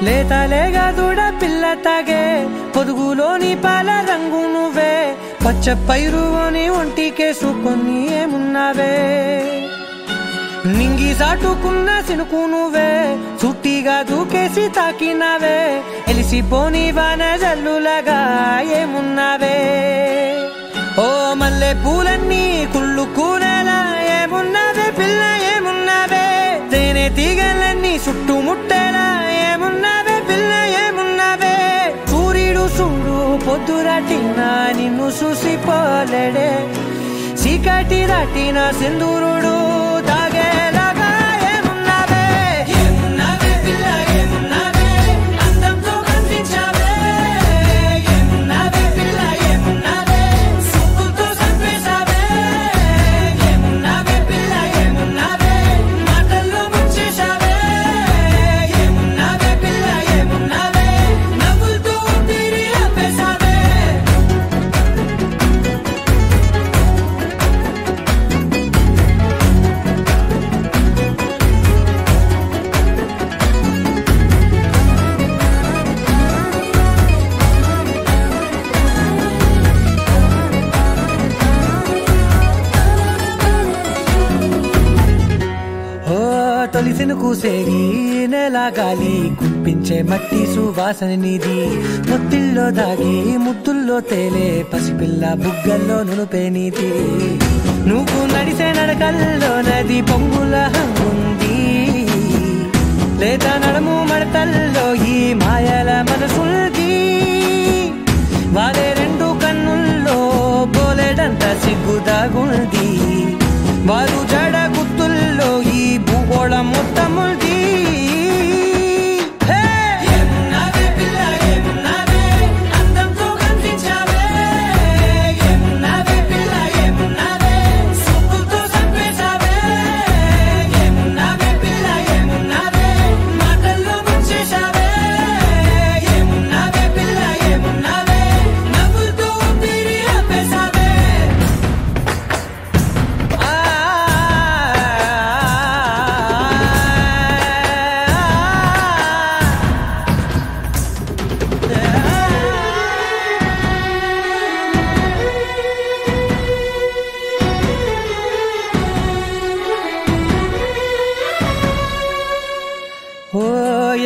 లేతలేగా దూడ పిల్ల తాగే పొదుగులోని పాల రంగు నువ్వే పచ్చ పైరుని ఒంటికేసుకొని ఏమున్నావే నింగి సాటుకున్న సినుకు నువ్వే చుట్టిగా దూకేసి తాకినావే ఎలిసిపోని వాన జల్లులాగా ఏమున్నావే ఓ మల్లె పూలన్నీ కుళ్ళు కూనేలా ఏమున్నావే పిల్ల ఏమున్నావే తేనె తీగలన్నీ చుట్టుముట్టేలా ఏమున్నావే పిల్ల ఏమున్నావే సూర్యుడు చూడు పొద్దురాటిన నిన్ను చూసిపోలేడే చీకటి దాటిన సింధూరుడు తాగేలాగా ఏమున్నావే ఏమున్నావే పిల్ల ఏమున్నావే అందంతో కనిపించావే ఏమున్నావే పిల్ల ఏమున్నావే సుక్కుతో చంపేశావే ఏమున్నావే పిల్ల ఏమున్నావే మాటల్లో ముంచేశావే ఏమున్నావే పిల్ల ఏమున్నావే నవ్వులతో ఊపిరి ఆపేశావే తొలిసిను కూసేగి నెల గాలి కుప్పించే మట్టి సువాసన నీది ముత్తిల్లో దాగి ముత్తుల్లో తేలే పసిపిల్ల బుగ్గల్లో నునుపే నీది నువ్వు నడిసే నడకల్లో నది పొంగుల హంగుంది లేదా నడుము మడతల్లో ఈ మాయల మనసుంది వారే రెండు కన్నుల్లో బోలెడంత సిగ్గుదాగుంది వారు జడ గుత్తుల్లో ఈ భూగోళం మొత్తముంది ఏమున్నావే పిల్ల ఏమున్నావే అందంతో కనిపించావే ఏమున్నావే పిల్ల ఏమున్నావే సుక్కుతో చంపేశావే ఏమున్నావే పిల్ల ఏమున్నావే మాటల్లో ముంచేశావే ఏమున్నావే పిల్ల ఏమున్నావే నవ్వులతో ఊపిరి ఆపేశావే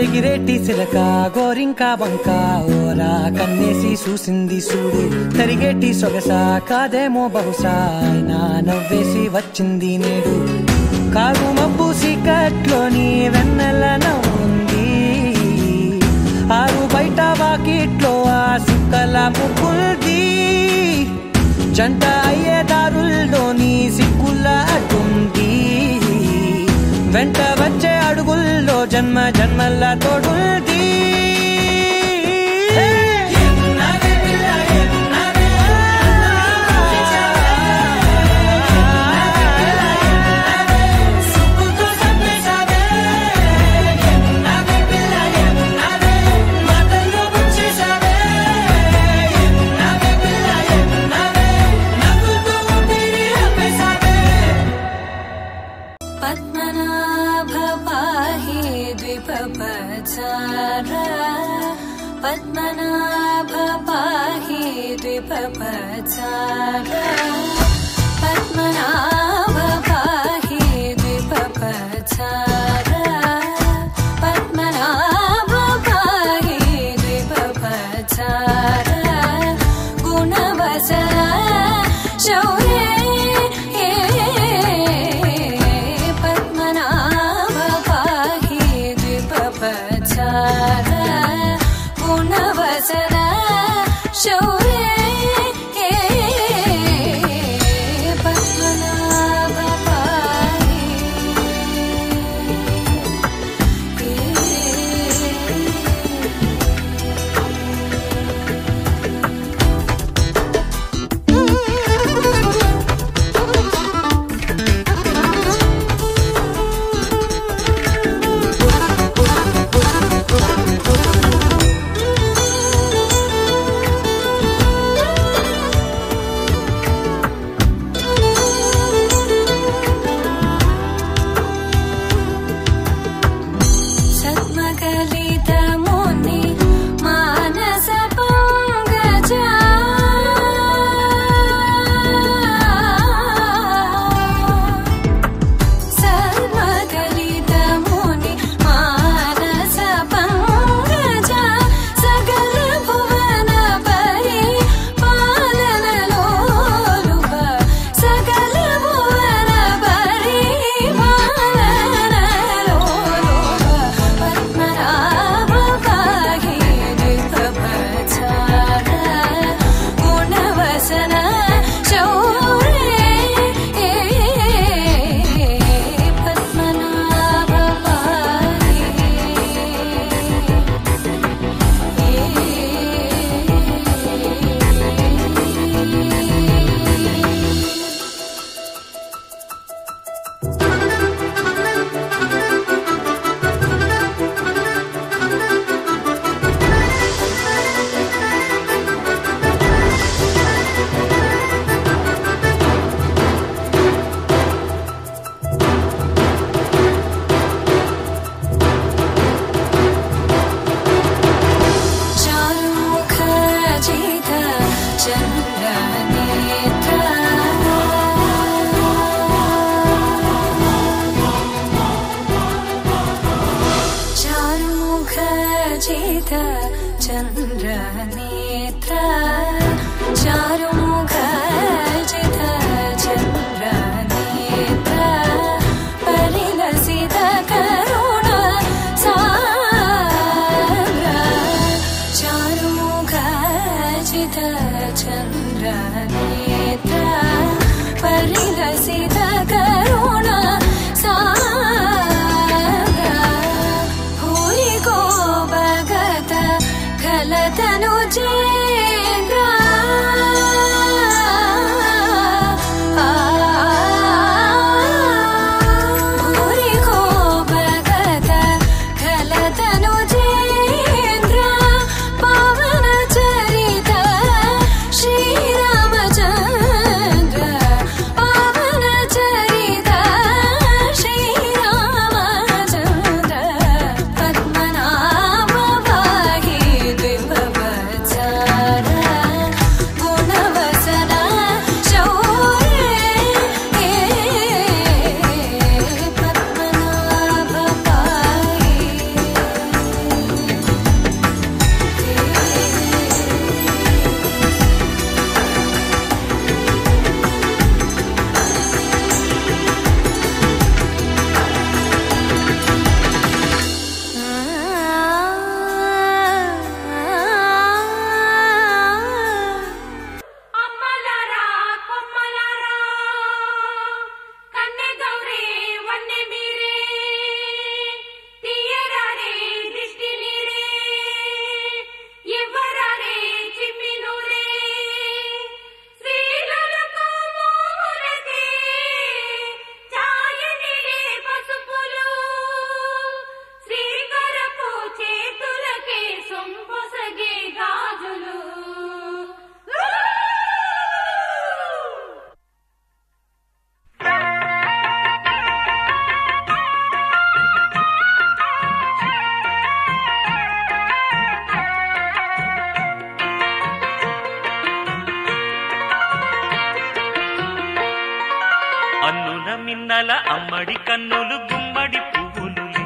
ఎగిరేటి సిలక గోరింక బంక ఓరా కన్నేసి చూసింది చూడు తరిగేటి సొగస కాదేమో బహుశా అయినా నవ్వేసి వచ్చింది నేడు కారు మబ్బు సీకట్లోని వెన్నెల నవ్వుంది ఆరు బయట వాకిట్లో ఆ సుక్కల ముగ్గుల్ది జంట అయ్యే దారుల్లోని సిగ్గుల అడ్డుంది వెంట వచ్చే అడుగుల్లో జన్మ జన్మల తోడుంది పద్మనాభ పాహి ద్విపపచార పద్మనాభ పాహి ద్విపపచార పద్మనాభ పాహి ద్విపపచార గుణవసర శౌర్య పద్మనాభ పాహి ద్విపపచార గుణవసర శౌర్య సద్మకలిత విరాజిత చంద్రనేత్ర చారుముఖ జిత చంద్రనేత్ర పరిలసిత కరుణ సాగర చారుముఖ జిత చంద్రనేత్ర పరిలసిత కరుణ తను చేంద్ర భూరి కో భగత ఖలతను చేంద్ర పవన చరిత శ్రీరామచంద్ర పవన చరిత శ్రీరామచంద్ర పద్మనాభ వాహి గుణవసన శౌర్య పద్మనాభ పాహి అమ్మలారా కొమ్మలారా కన్నె గౌరీ వన్నె మీరే తీయరారే దిష్టి నీరే ఇవ్వరారే చిమ్మి నూరే శ్రీలకు మోములకే ఛాయనిలే పసుపులు శ్రీకరపు చేతులకే సొంపొసగే గాజులు అన్నుల మిన్నల అమ్మడి కన్నులు గుమ్మడి పువ్వులులే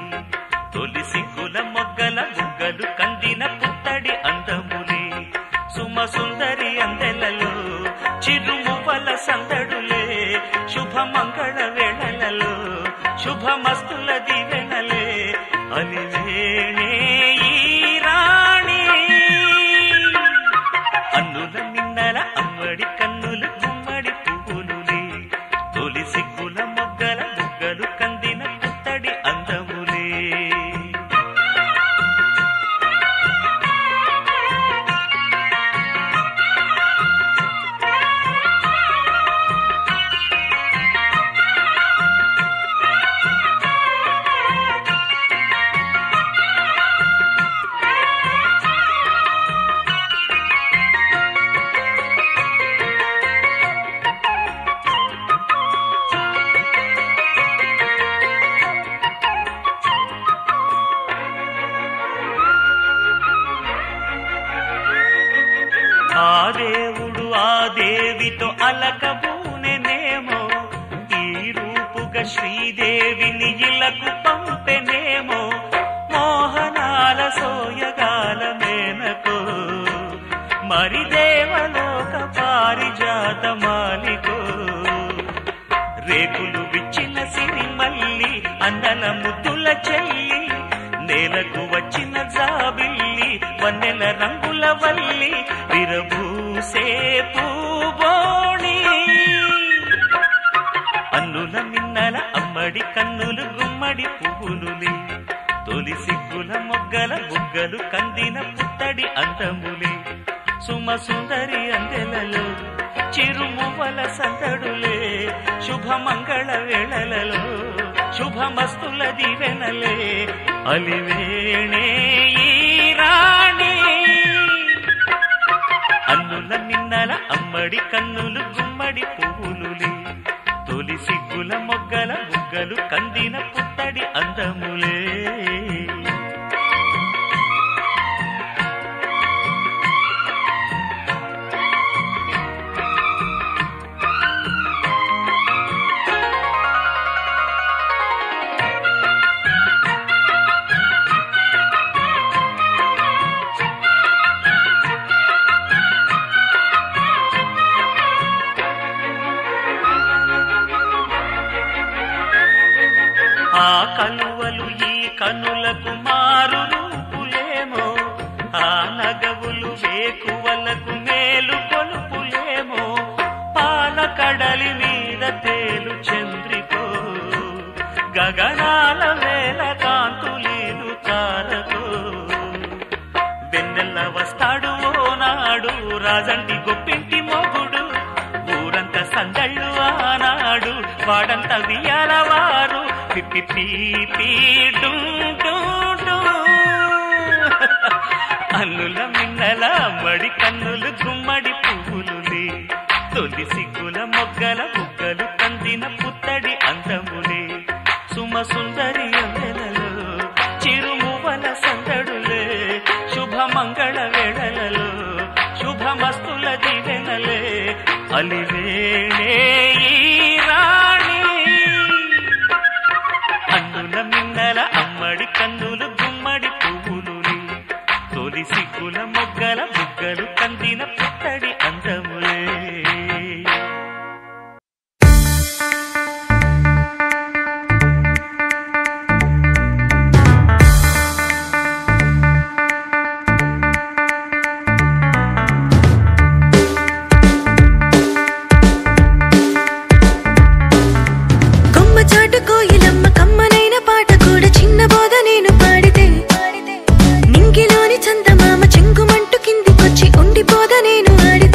తొలి సిగ్గుల మొగ్గల బుగ్గలు కందిన పుత్తడి అందములే సుమ సుందరి అందెలలో చిరుమువ్వల సందడులే శుభమంగళ వేళలలో శుభమస్తుల దివెనలే అలివేణే ఈ రాణి అన్నుల మిన్నల అమ్మడి కన్నులు గుమ్మడి పువ్వులులే తొలి సిగ్గుల మొగ్గల బుగ్గలు కందిన పుత్తడి అందములే ఆ దేవుడు ఆ దేవితో అలకబూనెనేమో ఈ రూపుగా శ్రీదేవిని ఇలకు పంపెనేమో మోహనాల సోయగాల మేనకో మరి దేవలోక పారిజాత మాలికో రేకులు విచ్చిన సిరిమల్లి అన్నల ముద్దుల చెల్లి నేలకు వచ్చిన జాబిల్లి వన్నెల రంగుల వల్లి విరబూసే పూబోణి అన్నుల మిన్నల అమ్మడి కన్నులు గుమ్మడి పువ్వులులే తొలి సిగ్గుల మొగ్గల బుగ్గలు కందిన పుత్తడి అందములే సుమ సుందరి అందెలలో చిరుమువ్వల సందడులే శుభమంగళ వేళలలో శుభమస్తుల దివెనలే అలివేణే ఈ రాణి అన్నుల మిన్నల అమ్మడి కన్నులు గుమ్మడి పువ్వులులే తొలి సిగ్గుల మొగ్గల బుగ్గలు కందిన పుత్తడి అందములే మారు రూపులేమో ఆ నగవులు వేకువలకు మేలు కొలుపులేమో పాల కడలి మీద తేలు చంద్రికో గగనాల వేల కాంతులీలు తారకో వెన్నెల్ల వస్తాడు ఓనాడు రాజంటి గొప్పింటి మొగుడు ఊరంతా సందళ్ళు ఆనాడు వాడంతా వియ్యాలవారు పిప్పి పీపీ అన్నుల మిన్నల అమ్మడి కన్నులు గుమ్మడి పువ్వులులే తొలి సిగ్గుల మొగ్గల బుగ్గలు కందిన పుత్తడి అందములే సుమ సుందరి అందెలలో చిరుమువల సందడులే శుభమంగళ వేళలలో శుభమస్తుల దీవెనలే అలివేణే ఈ రాణి అన్నుల మిన్నల అమ్మడి కన్నులు గుమ్మడి పువ్వులులే తొలి సిగ్గుల మొగ్గల బుగ్గలు కందిన పుత్తడి అందములే కోయిలమ్మ కమ్మనైన పాట కూడా చిన్న బోధ నేను పాడితే నింగిలోని చందమామ చెంగుమంటూ కిందికొచ్చి ఉండిపోద నేను ఆడితే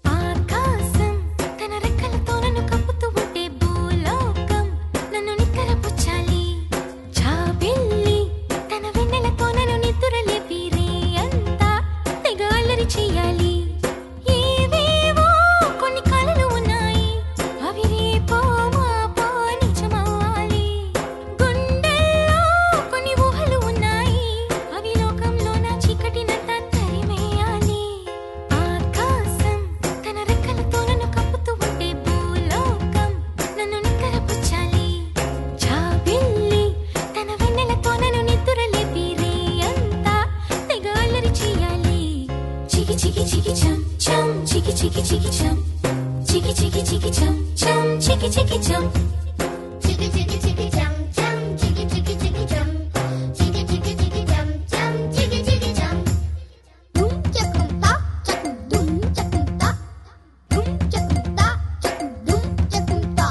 ఆకాశం తన రెక్కలతో నన్ను కప్పుతూ ఉంటే భూలోకం నన్ను నిక్కరపుచ్చాలి. జాబిల్లి తన వెన్నెలతో నన్ను నిద్రలేపి రేయంతా తెగ అల్లరి చెయ్యాలి. ఏవేవో కొన్ని కలలు ఉన్నాయి, అవి రేపో మాపో నిజమవ్వాలి. గుండెల్లో కొన్ని ఊహలు ఉన్నాయి, అవి లోకంలో నా చీకటినంతా తరిమేయాలి. ఆకాశం తన రెక్కలతో నన్ను కప్పుతూ ఉంటే భూలోకం నన్ను నిక్కరపుచ్చాలి. జాబిల్లి తన వెన్నెలతో నన్ను నిద్రలేపి రేయంతా తెగ అల్లరి చెయ్యాలి. చికి చికి చికి చం చం చికి చికి చికి చం చికి చికి చికి చం చం చికి చికి చం చికి చికి చికి చం చం చికి చికి చికి చం చికి చికి చికి చం చం చికి చికి చం దుమ్ చకుంతా చకు దుమ్ చకుంతా దుమ్ చకుంతా చకు దుమ్ చకుంతా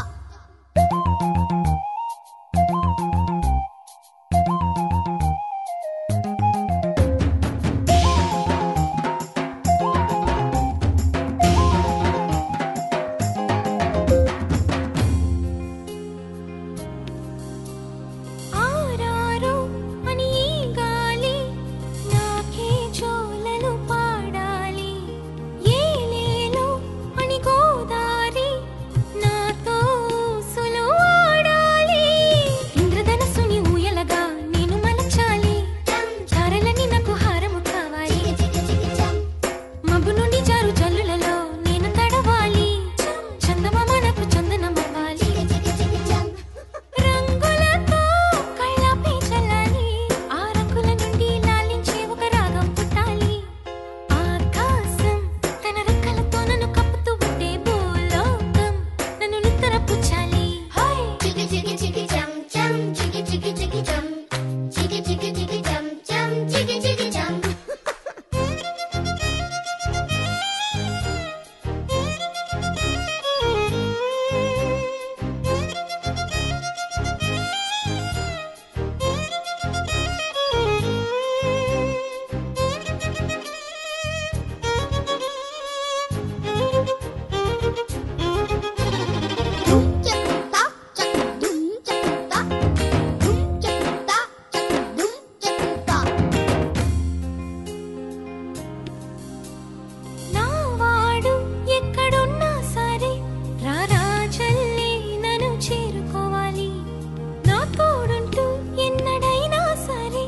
ఆరారు అని ఈ గాలి నాకే జోలలు పాడాలి. ఏలేలో అని గోదారి నాతో ఊసులు ఆడాలి. ఇంద్రధనస్సుని ఊయలగా నేను మలచాలి. తారలని నాకు హారము కావాలి. మబ్బు నుండి జారు జల్లులలో నేను తడవాలి. చందమామ నాకు చందనమవ్వాలి. రంగులతో కళ్ళపై చల్లాలి. ఆ రంగుల నుండి లాలించే ఒక రాగం పుట్టాలి. ఆకాశం తన రెక్కలతో నన్ను కప్పుతూ ఉంటే భూలోకం నన్ను నిద్రపుచ్చాలి. చికి చికి చికి చం చం చికి చికి చికి చం చికి చికి చికి చం చం చికి చికి చం దుమ్ చకుంతా చకు దుమ్ చకుంతా దుమ్ చకుంతా చకు దుమ్ చకుంతా నా వాడు ఎక్కడున్నా సరే రారాజల్లే నన్ను చేరుకోవాలి. నా తోడుంటూ ఎన్నడైనా సరే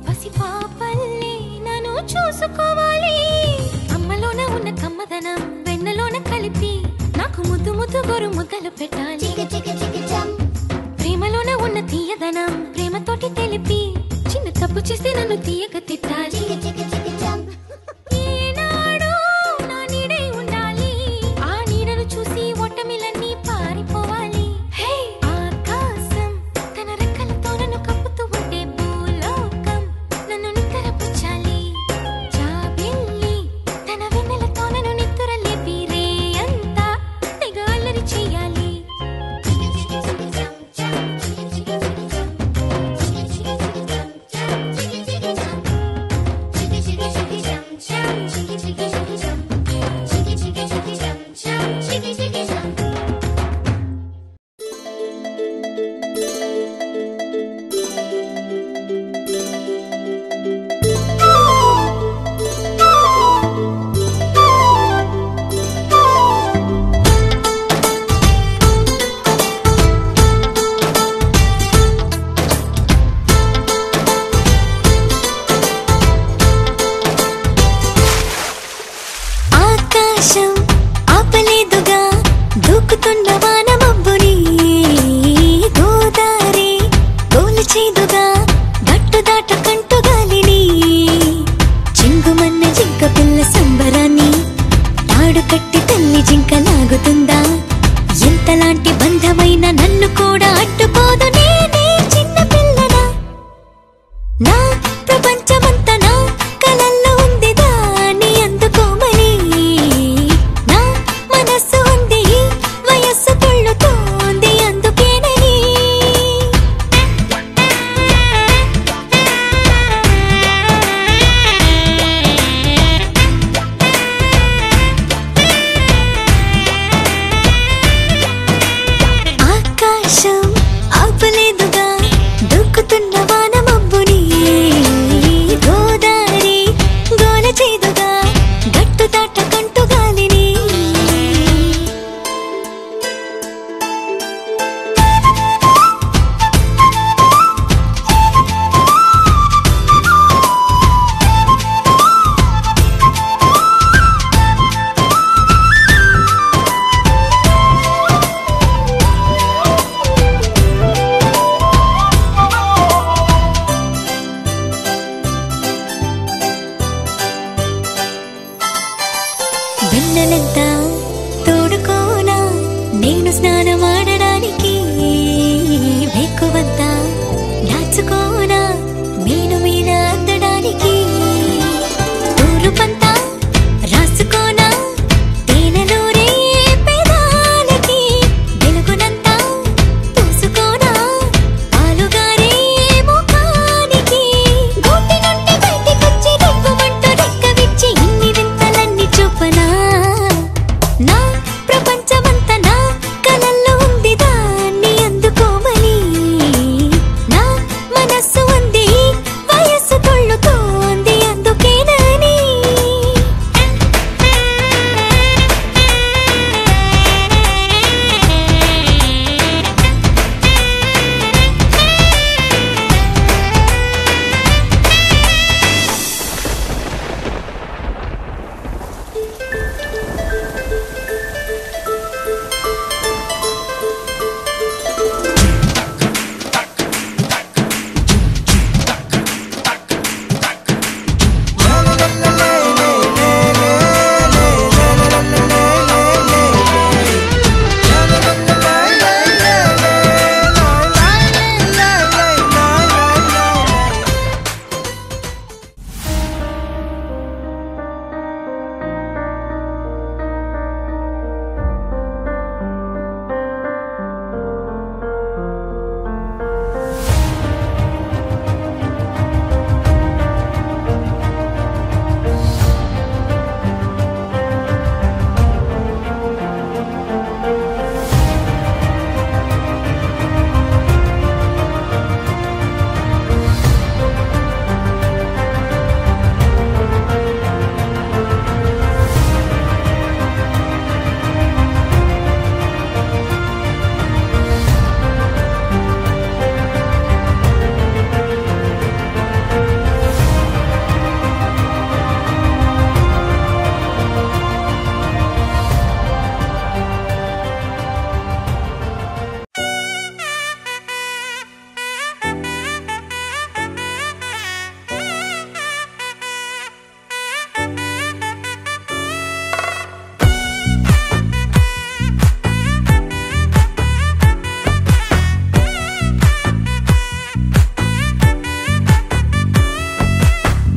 పసిపాపల్లే నన్ను చూసుకోవాలి. అమ్మలోన ఉన్న కమ్మదనం వెన్నలోన కలిపి నాకు ముద్దు ముద్దు గొరు ముద్దలు పెట్టాలి. చికి చికి చికి చం ప్రేమలోన ఉన్న తీయదనం ప్రేమతోటి తెలిపి చిన్న తప్పు చేస్తే నన్ను తీయక తిట్టాలి. చికి చికి చికి చం ఈనాడు నా నీడై ఉండాలి. ఆ నీడను చూసి ఓటమిలన్నీ పారిపోవాలి. హే ఆకాశం తన రెక్కలతో నన్ను కప్పుతూ ఉంటే భూలోకం నన్ను నిద్రపుచ్చాలి. జాబిల్లి తన వెన్నెలతో నన్ను నిద్రలేపి రేయంతా తెగ అల్లరి చెయ్యాలి. చికి చికి చికి చం చం చికి చికి చికి చం చికి చికి చికి చం చం చికి చికి చం వెన్నెలంతా తోడుకోనా నేను స్నానమాడడానికి వేకువంతా దాచుకోనా మేను మీద అందడానికి తూరుపంతా రాసుకోనా తేనెలూరే పెదాలకి వెలుగునంతా పూసుకోనా పాలుగారే ముఖానికి గూటి నుండి బయటికొచ్చి దిక్కుమంటూ రెక్క విచ్చి ఇన్ని వింతలన్నీ చూపనా నా ప్రపంచమంతా నా కలల్లో ఉంది దాన్ని అందుకోమని నా మనస్సు ఉంది వయస్సు తొళ్ళుతోంది అందుకేనని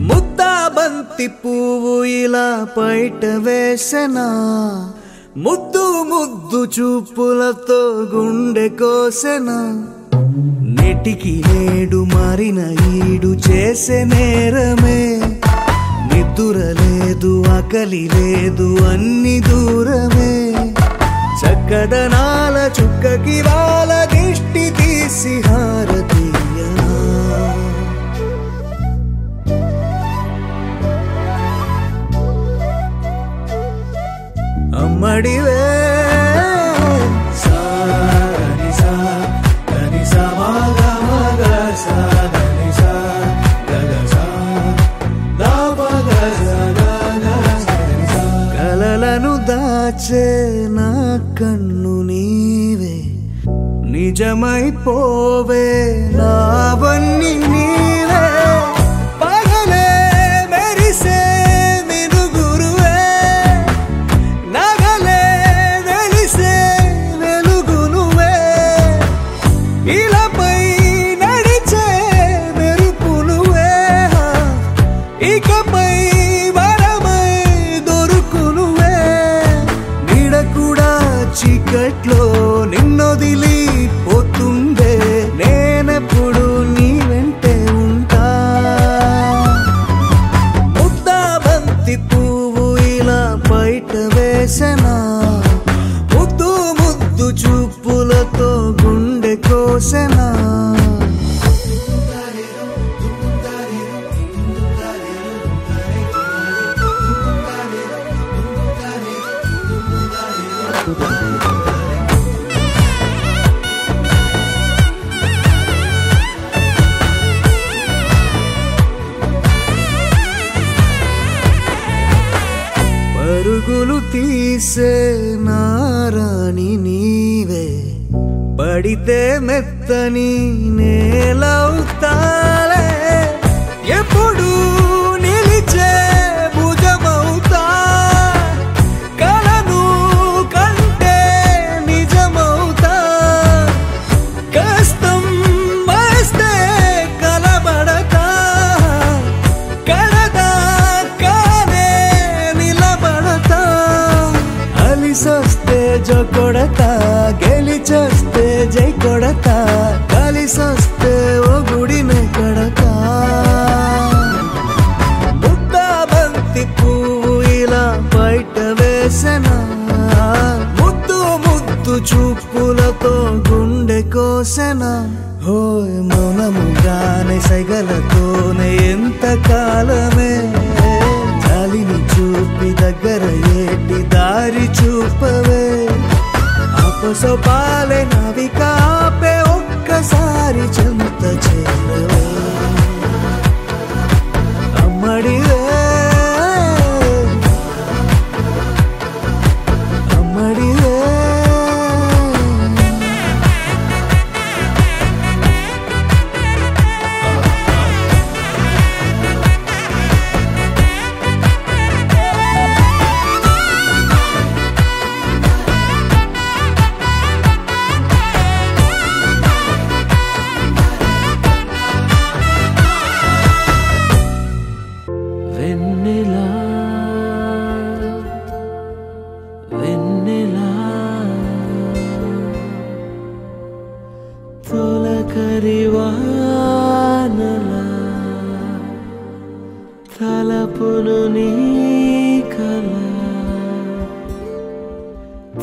ముద్దాబంతి పువ్వు ఇలా బయట వేసెనా ముద్దు ముద్దు చూపులతో గుండె కోసెనా నెటికి నేడు మారిన ఈడు చేసే నేరమే నిద్ర లేదు ఆకలి లేదు అన్ని దూరమే చక్కదనాల చుక్కకి వాళ్ళ దిష్టి తీసి హారతీయనా అమ్మడివే కలలను దాచే నా కన్ను నీవే నిజమైపోవే నావన్నీ నీవే పగలే మెరిసే మినుగురువే నగలే వెలిసే వెలుగు నువ్వే ఇలాపై నడిచే మెరుపు నువ్వే ఇకపై వరమై దొరుకు నువ్వే నీడ కూడా చీకట్లో నిన్నొదిలి పోతుందే నేనెప్పుడు నీ వెంటే ఉంటా ముద్దాబంతి పువ్వు ఇలా బయట వేసెనా ముద్దు ముద్దు చూపులతో గుండె కోసెనా పరుగులు తీసే నారాణి నీవే పడితే మెత్తని నేలవుతాలే ఎప్పుడు నిలిచే భుజమవుతా కా పోసెనా హోయ్ మౌనముగానే సైగలతోనే ఎంత కాలమే జాలిని చూపి దగ్గర ఏటి దారి చూపవే అపసోపాలే నవికాపే ఒక్కసారి చెంత చేరవే అమ్మడివే అమ్మడివే వెన్నెలా వెన్నెలా తొలకరివానలా తలపును నీ కల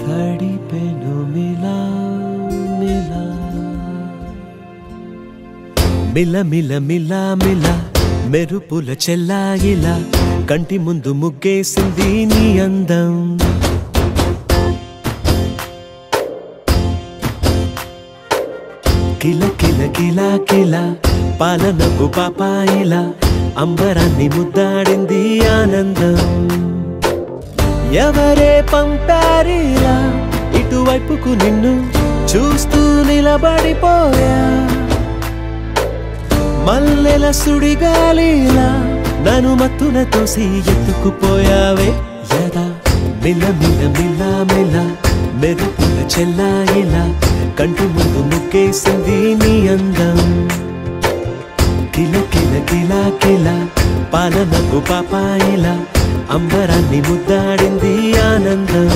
తడిపెను మిలా మిలా మిల మిల మిల మిల మెరుపుల చెల్లాయిలా కంటి ముందు ముగ్గేసింది నీ అందం కిల కిల కిల కిల పాలనపు పాపాయిలా అంబరాన్ని ముద్దాడింది ఆనందం ఎవరే పంపారిలా ఇటువైపుకు నిన్ను చూస్తూ నిలబడిపోయా మల్లెల సుడిగాలిలా నన్ను మత్తున తోసి ఎత్తుకుపోయావే యదా మిల మిల మిల మిల మెరుపుల చెల్లాయిలా కంటి ముందు ముగ్గేసింది నీ అందం కిల కిల కిల కిల పాలనకు పాపాయిలా అంబరాన్ని ముద్దాడింది ఆనందం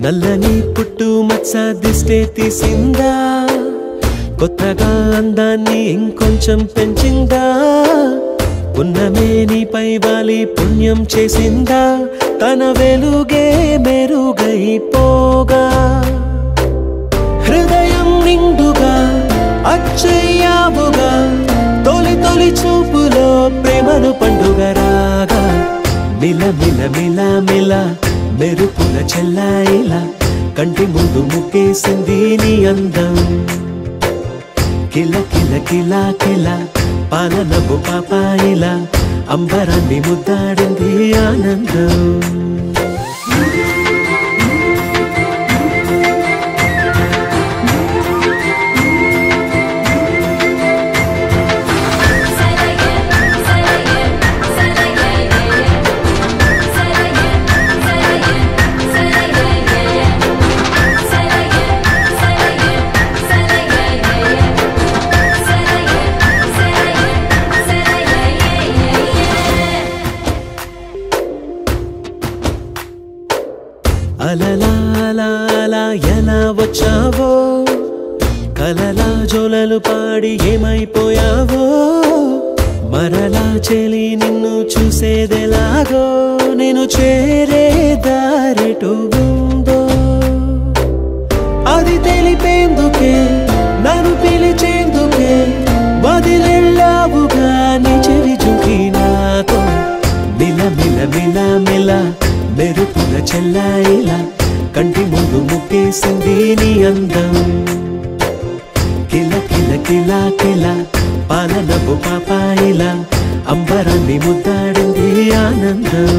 నల్లని పుట్టు మచ్చ దిష్టే తీసిందా కొత్తగా అందాన్ని ఇంకొంచెం పెంచిందా పున్నమే నీపై వాలి పుణ్యం చేసిందా తన వెలుగే మెరుగైపోగా హృదయం నిండుగా అచ్చయ్యావుగా తొలి తొలి చూపులో ప్రేమను పండుగ రాగా మిల మిల మిల మిల మెరుపుల చెల్లాయిలా కంటి ముందు ముగ్గేసింది నీ అందం కిల కిల కిల కిల పాలనపు పాపాయిలా అంబరాన్ని ముద్దాడింది ఆనందం అలలా అలా అలా ఎలా వచ్చావో కలలా జోలలు పాడి ఏమైపోయావో మరలా చెలి నిన్ను చూసేదెలాగో నేను చేరే దారెటు ఉందో అది తెలిపేందుకే నన్ను పిలిచేందుకే వదిలెళ్ళావుగా నీ చెవి చూకి నాతో మిల మిల మిల మిల మెరుపుల చెల్లాయిలా కంటి ముందు ముగ్గేసింది నీ అందం కిల కిల కిల కిల పాలనపు పాపాయిలా అంబరాన్ని ముద్దాడింది ఆనందం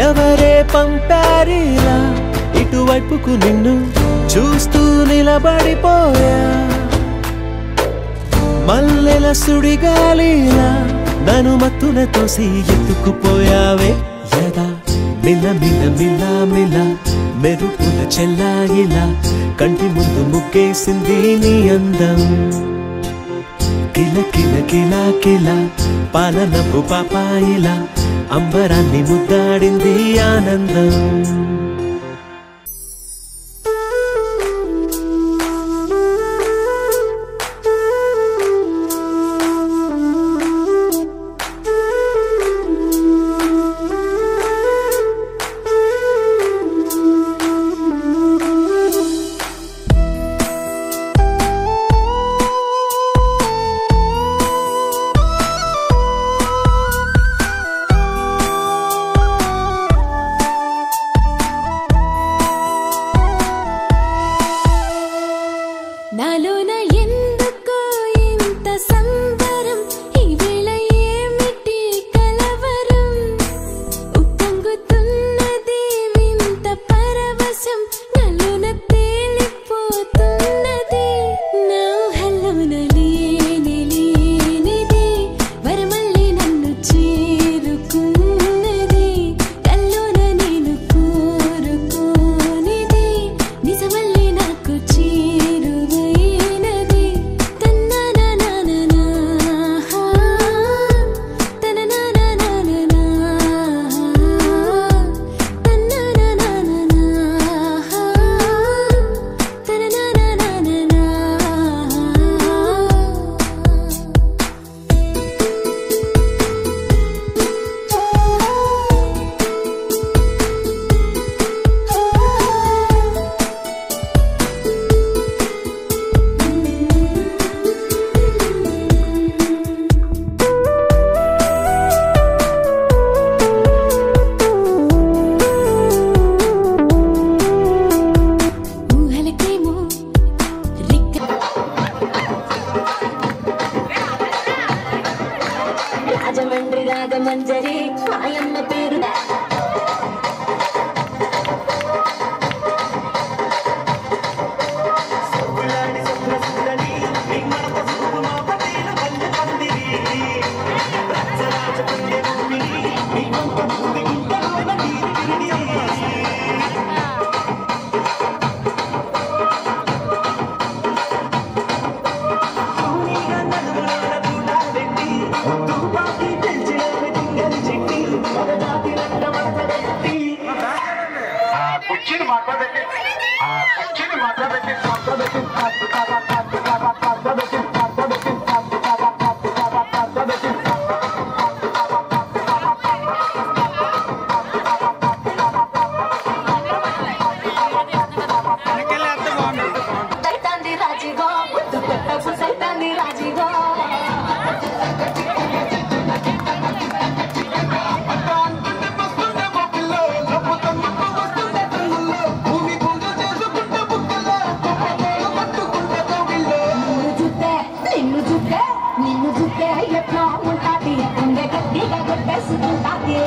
ఎవరే పంపారిలా ఇటువైపుకు నిన్ను చూస్తూ నిలబడిపోయా మల్లెల సుడిగాలిలా నన్ను మత్తున తోసి ఎత్తుకుపోయావే యదా మిల మిల మిల మిల మెరుపుల చెల్లాయిలా కంటి ముందు ముగ్గేసింది నీ అందం కిల కిల కిల కిల పాలనపు పాపాయిలా అంబరాన్ని ముద్దాడింది ఆనందం. నాలోన ఎందుకో ఇంత సంబరం, ఈ వేళ ఏమిటి కలవరం, ఉప్పొంగుతున్నది వింత పరవశం, నాలోన తేలిపోతున్నది. నా ఊహల్లోన లేని లేనిది వరమల్లి నన్ను చేరుకున్నది, కల్లోన నేను కోరుకోనిది నిజమల్లి నాకు చేరువైనది. తన్నననననా తనననననా తన్నననననా తనననననా. ఊహలకేమో రిక్క రాజమండ్రి రాగమంజరి మాయమ్మ పేరు సైతాంది రాజీవా ముద్దు పెట్టకు సైతాంది రాజీవా నిన్ను చూస్తే ఎట్లా ఉంటాది గుండె గట్టిగా కొట్టేసుకుంటాది.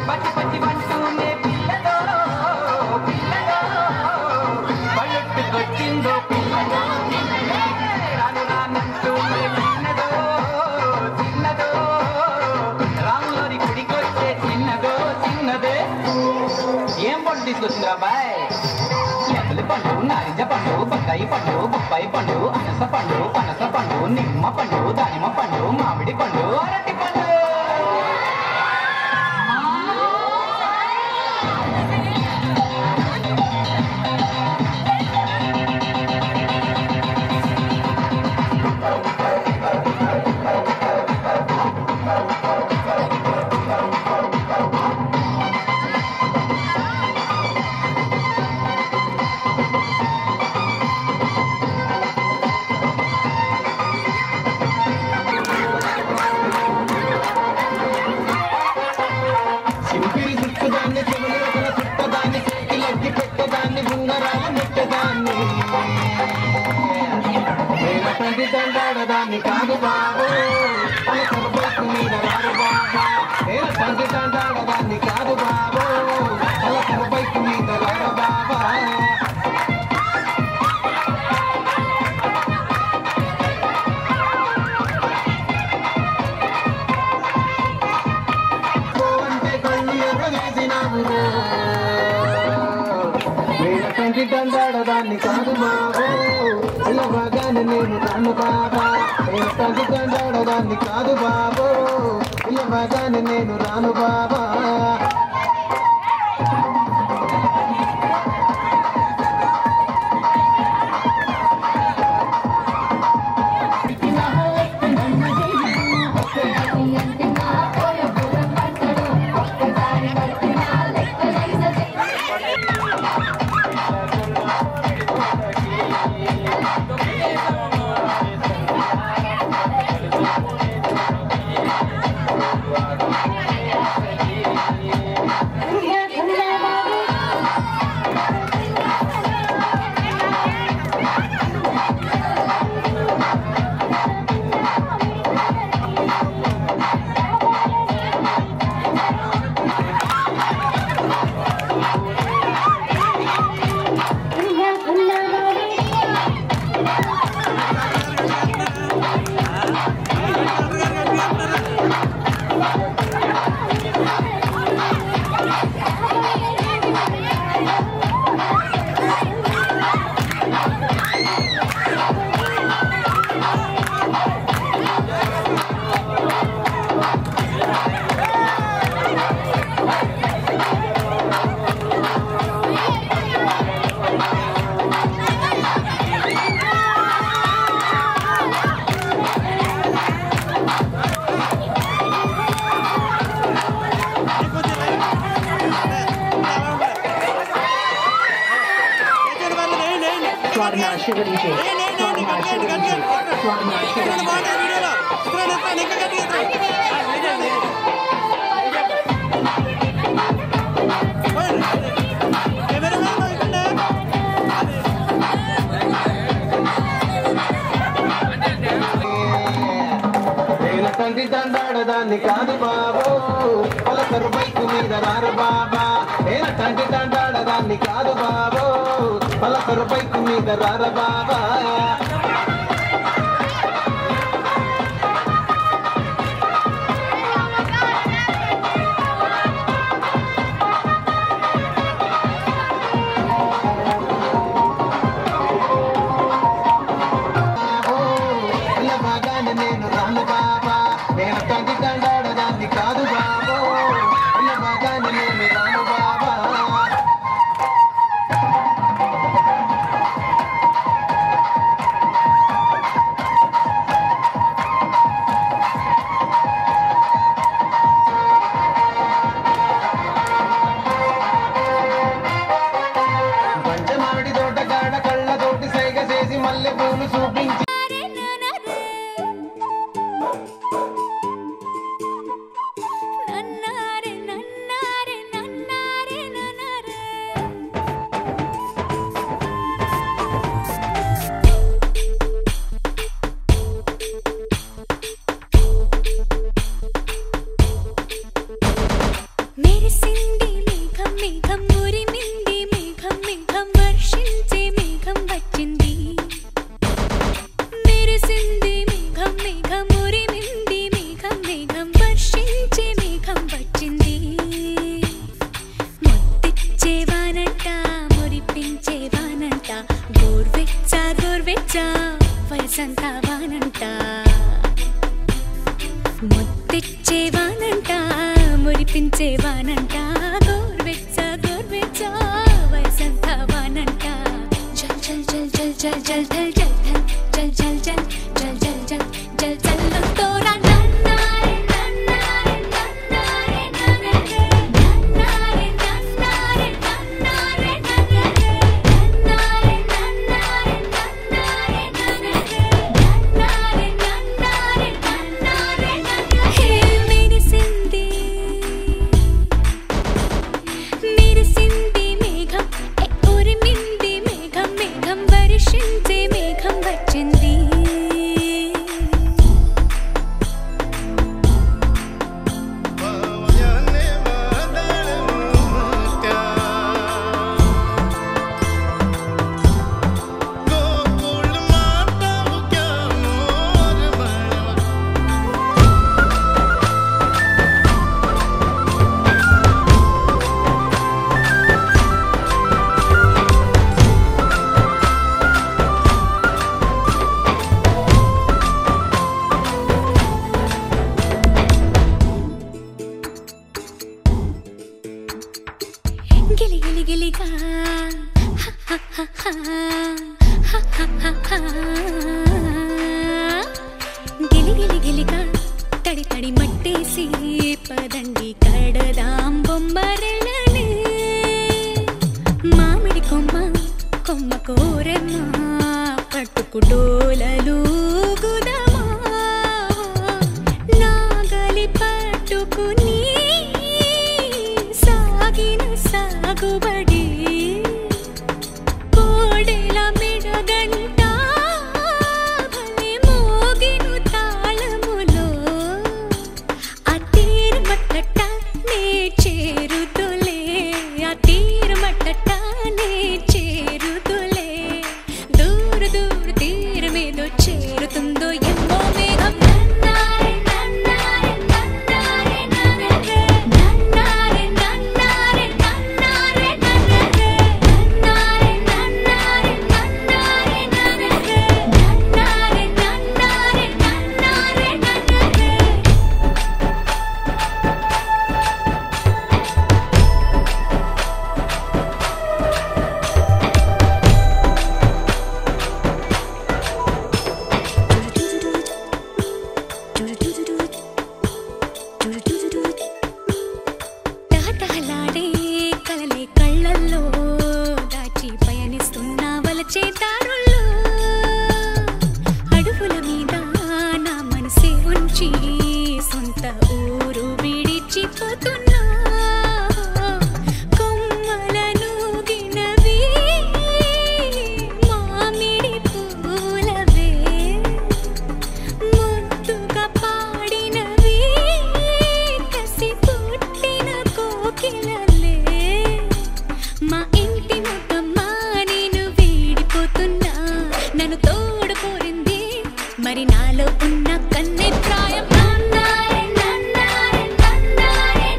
పచ్చి పచ్చి వంటూనే పిల్లదో పిల్లదో పళ్ళెట్టుకొచ్చిందో పిల్లదో రాను రానంటూనే చిన్నదో చిన్నదో రాములోని గుడికొచ్చే చిన్నదో చిన్నదే. ఏం పండు తీసుకొచ్చింది అబ్బాయి? ఎదలి పండు, నారింజ పండు, బత్తాయి పండు, బొప్పాయి పండు, అనస పండు, పనస పండు, నిమ్మ పండు, దానిమ్మ పండు, మామిడి పండు, అరటి పండు. దండాడదాన్ని కాదు బాబు బైక్ మీద రాదు బాబా. నేను తండ్రి దండాడదాన్ని కాదు బాబు బైక్ మీద రాదు బాబా. అంటే కళ్ళు ఎర్రగేసినావు. నేను తండ్రి దండాడదాన్ని కాదు బాబు ఇలా బాగానే నేను రాను బాబా. నేను తండ్రి దండాడదాన్ని కాదు బాబు ఇలా బాగానే నేను రాను బాబా. తండ్రి దండాడదాన్ని కాదు బాబు పలకరు బైక్ మీద రారు బాబా. నేను తండ్రి దండాడదాన్ని కాదు బాబు పలకరు బైక్ మీద రారు బాబా. ఇలా బాగానే నేను రాను బాబా. నేను తండ్రి దండాడదాన్ని కాదు బాబు ఇలా బాగానే నేను రాను బాబా. మెరిసింది మేఘం మేఘం ఉరిమింది మేఘం మేఘం వర్షించే మేఘం వచ్చింది మెరిసింది మేఘం మేఘం ఉరిమింది మేఘం మేఘం వర్షించే మేఘం వచ్చింది ముద్దిచ్చేవానంట మురిపించేవానంట గోర్వెచ్చ గోర్వెచ్చ వయసంతా వానంట ముద్దిచ్చేవానంట మురిపించేవానంట గోర్వెచ్చ గోర్వెచ్చ వయసంతా వానంట జల్ జల్ జల్ జల్ జల్ జల్ జల్ జల్ జల్ జల్ జల్ జల్ జల్ జల్ జల్ జల్ జల్ తోరా నన్నారే నన్నారే నన్నారే నన్నారే నన్నారే నన్నారే నన్నారే నన్నారే నన్నారే నన్నారే నన్నారే నన్నారే హే మెరిసింది మెరిసింది మేఘం ఉరిమింది మేఘం మేఘం వర్షించే మేఘం వచ్చింది గిలి గిలి గిలిగా గిలి గిలి గిలిగా తడి తడి మట్టేసి పదండి కడదాం బొమ్మరెళ్ళని మామిడి కొమ్మ కొమ్మ కోరెమ్మ పట్టుకుటోలలు గుదమా నాగలి పట్టుకుని సాగిన సాగుబడి కోడెల మెడగంట భలే మోగిను తాళములో ఆ తీరమట్టట నే చేరుతులే ఆ తీరమట్టట నే చేరుతులే దూర దూర తీరమేదో చేరుతుందో ఏమో మేఘం నన్నారే నన్నారే నన్నారే నన్నారే నన్నారే నన్నారే నన్నారే నన్నారే నన్నారే నన్నారే నన్నారే నన్నారే నన్నారే నన్నారే తహతహలాడే కలలే కళ్ళల్లో దాచి పయనిస్తున్న వలచే దారుల్లో అడుగుల మీద నా మనసే ఉంచి సొంత ఊరు విడిచిపోతున్నా కొమ్మలను గినవి మామిడి పూలవే ముద్దుగా పాడినవి కసి పుట్టిన కోకిలలే మా ఇంటి ముద్దమ్మ నేను వీడిపోతున్నా నన్ను తోడు కోరింది మరి నాలో ఉన్న కన్నె ప్రాయం నన్నారే నన్నారే నన్నారే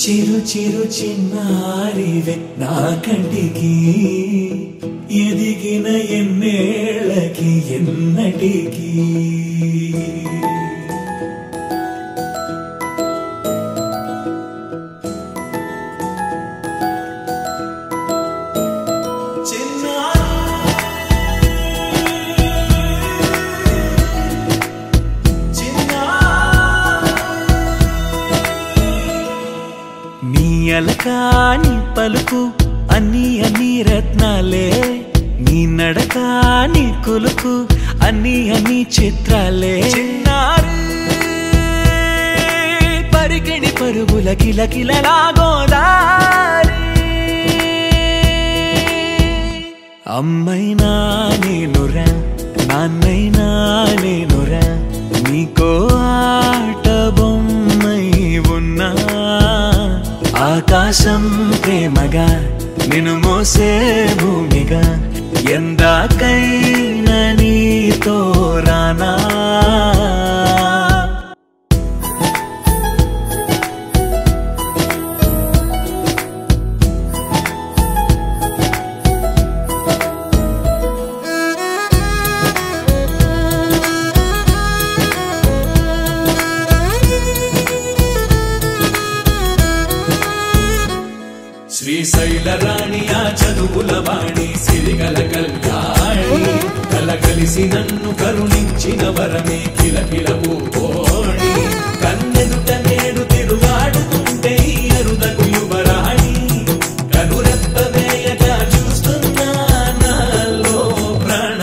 చిరు చిరు చిన్నారివే నా కంటికి ఎదిగిన ఎన్నేళ్ళకి ఎన్నటికి అలకాని పలుకు అన్ని అన్ని రత్నాలే నీ నడకాని కులుకు అన్ని అన్ని చిత్రాలే చిన్నారు పరికిణి పరుగుల కిలకిలలాగోదారి అమ్మైనా నేనురా నాన్నైనా నేనురా నీకో ఆట బొమ్మై ఉన్నా ఆకాశం ప్రేమగా నిన్ను మోసే భూమిగా ఎందాకైనా నీతో రానా శ్రీశైల రాణి ఆ చదువుల వాణి సిరిగల కళ్యాణి కలగలిసి నన్ను కరుణించిన వరమే కిలకిల పూకోణి కన్నెదుట నేడు తిరుగాడుతుంటే అరుదకు యువరాణి కనురెప్ప వేయగా చూస్తున్నా నాలో ప్రాణ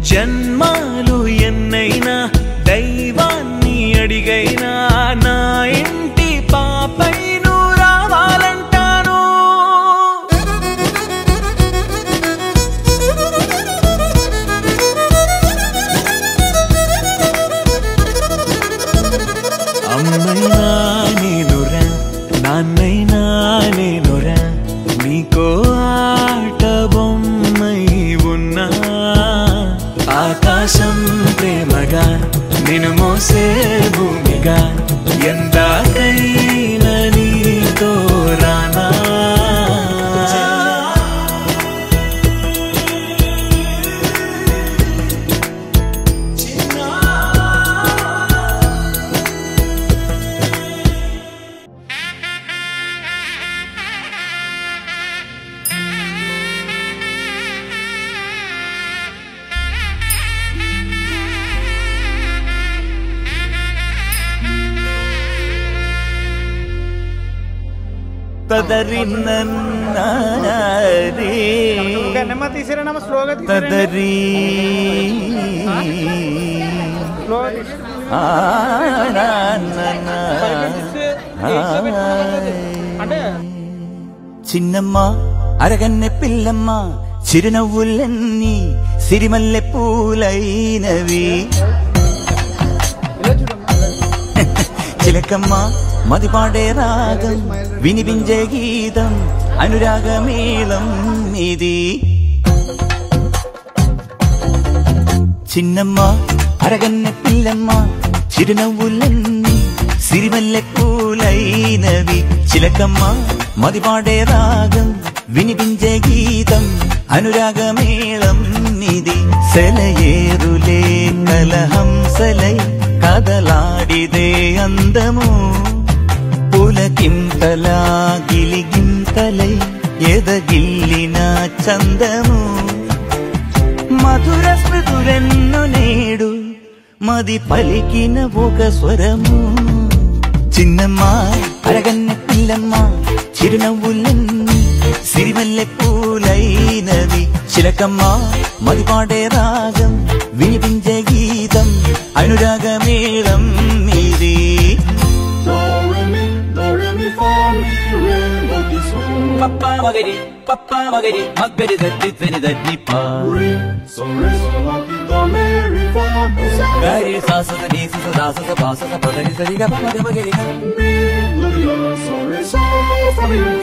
జన్మాలు ఎన్నైనా దైవాన్ని అడిగైనా నా ఇంటి పాపై నువ్వు రావాలంటాను అమ్మైనా నేనురా నాన్నైనా నేనురా నీకో ఆట బొమ్మై ఉన్నా ఆకాశం ప్రేమగా నిన్ను మోసే భూమిగా ఎందాకైనా నీతో రానా తదరి తదరి చిన్నమ్మ అరగన్నె పిల్లమ్మ చిరునవ్వులన్నీ సిరిమల్లె పూలైనవి చిలకమ్మ మదిపాడే రాగం వినిపించే గీతం అనురాగమేళం ఇది చిన్నమ్మ అరగన్నె పిల్లమ్మ చిరునవ్వులన్నీ సిరిమల్లె పూలైనవి చిలకమ్మ మదిపాడే రాగం వినిపించే గీతం అనురాగమేళం ఇది సెలయేరులే కలహంసలై కదలాడిదే అందము పులకింతలా గిలిగింతలై ఎదగిల్లిన చందము మధుర స్మృతులెన్ను నేడు మది పలికిన ఒక స్వరము చిన్నమ్మ అరగన్న పిల్లమ్మ చిరునవ్వులన్నీ సిరిమల్లె పూలైనవి చిలకమ్మ మదిపాడే రాగం వినిపించే గీతం అనురాగమేళం ఇది పప్పా మగరి మగ్గరి దట్టి తని దట్టి పా గరి సాస నీ సుస దాస పాస పదని సరిగ పద గరి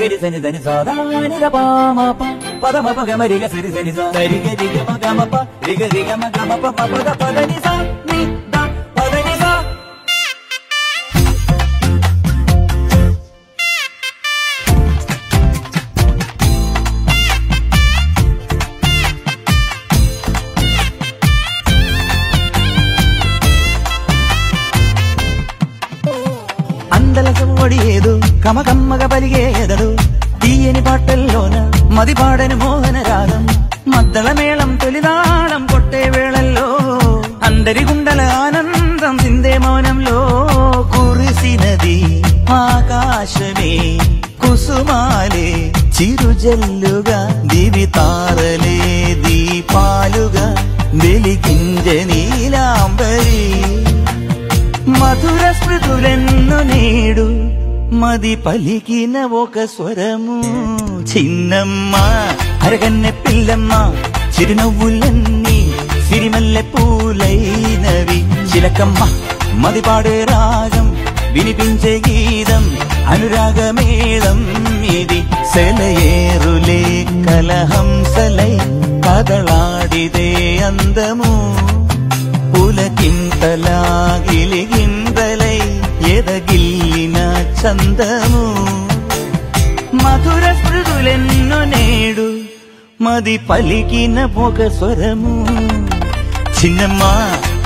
గరి సని దని సాదా ని ర పా మా ప పద మ ప గ మ రి గ సరి సని సా రి గ రి గ మ గ మ ప రి గ మ గ మ ప ప పద పదని సా ని ద పదని సా. అందలసమొడి ఏదో కమకమ్మగ పలిగేదడు తీయని పాటల్లోన మది పాడని మోహన రాగం మద్దల మేళం తొలిదాళం కొట్టే వేళల్లో అందరి గుండెల ఆనందం సిందే మౌనంలో కురిసినది ఆకాశమే కుసుమాలే చిరుజల్లుగా దివి తారలే దీపాలుగా వెలిగింజ నీలాంబరి మధుర స్మృతులెన్ను నేడు మది పలికిన ఒక స్వరము చిన్నమ్మ అరగన్నె పిల్లమ్మ చిరునవ్వులన్నీ సిరిమల్లె పూలైనవి చిలకమ్మ మది పాడే రాగం వినిపించే గీతం అనురాగమేళం ఇది సెలయేరులే కలహంసలై కదలాడిదే అందము పులకింతలా గిలిగిందలై ఎదగిల్లిన చందము మధుర స్మృతులెన్నో నేడు మది పలికిన ఒక స్వరము చిన్నమ్మ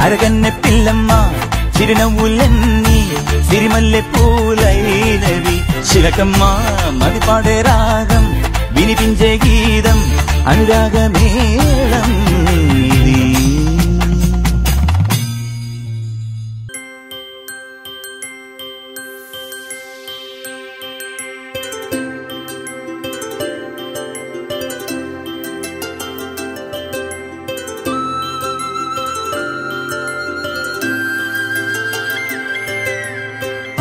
అరగన్నె పిల్లమ్మ చిరునవ్వులన్నీ సిరిమల్లె పూలైనవి చిలకమ్మ మది పాడే రాగం వినిపించే గీతం అనురాగమేళం ఇది.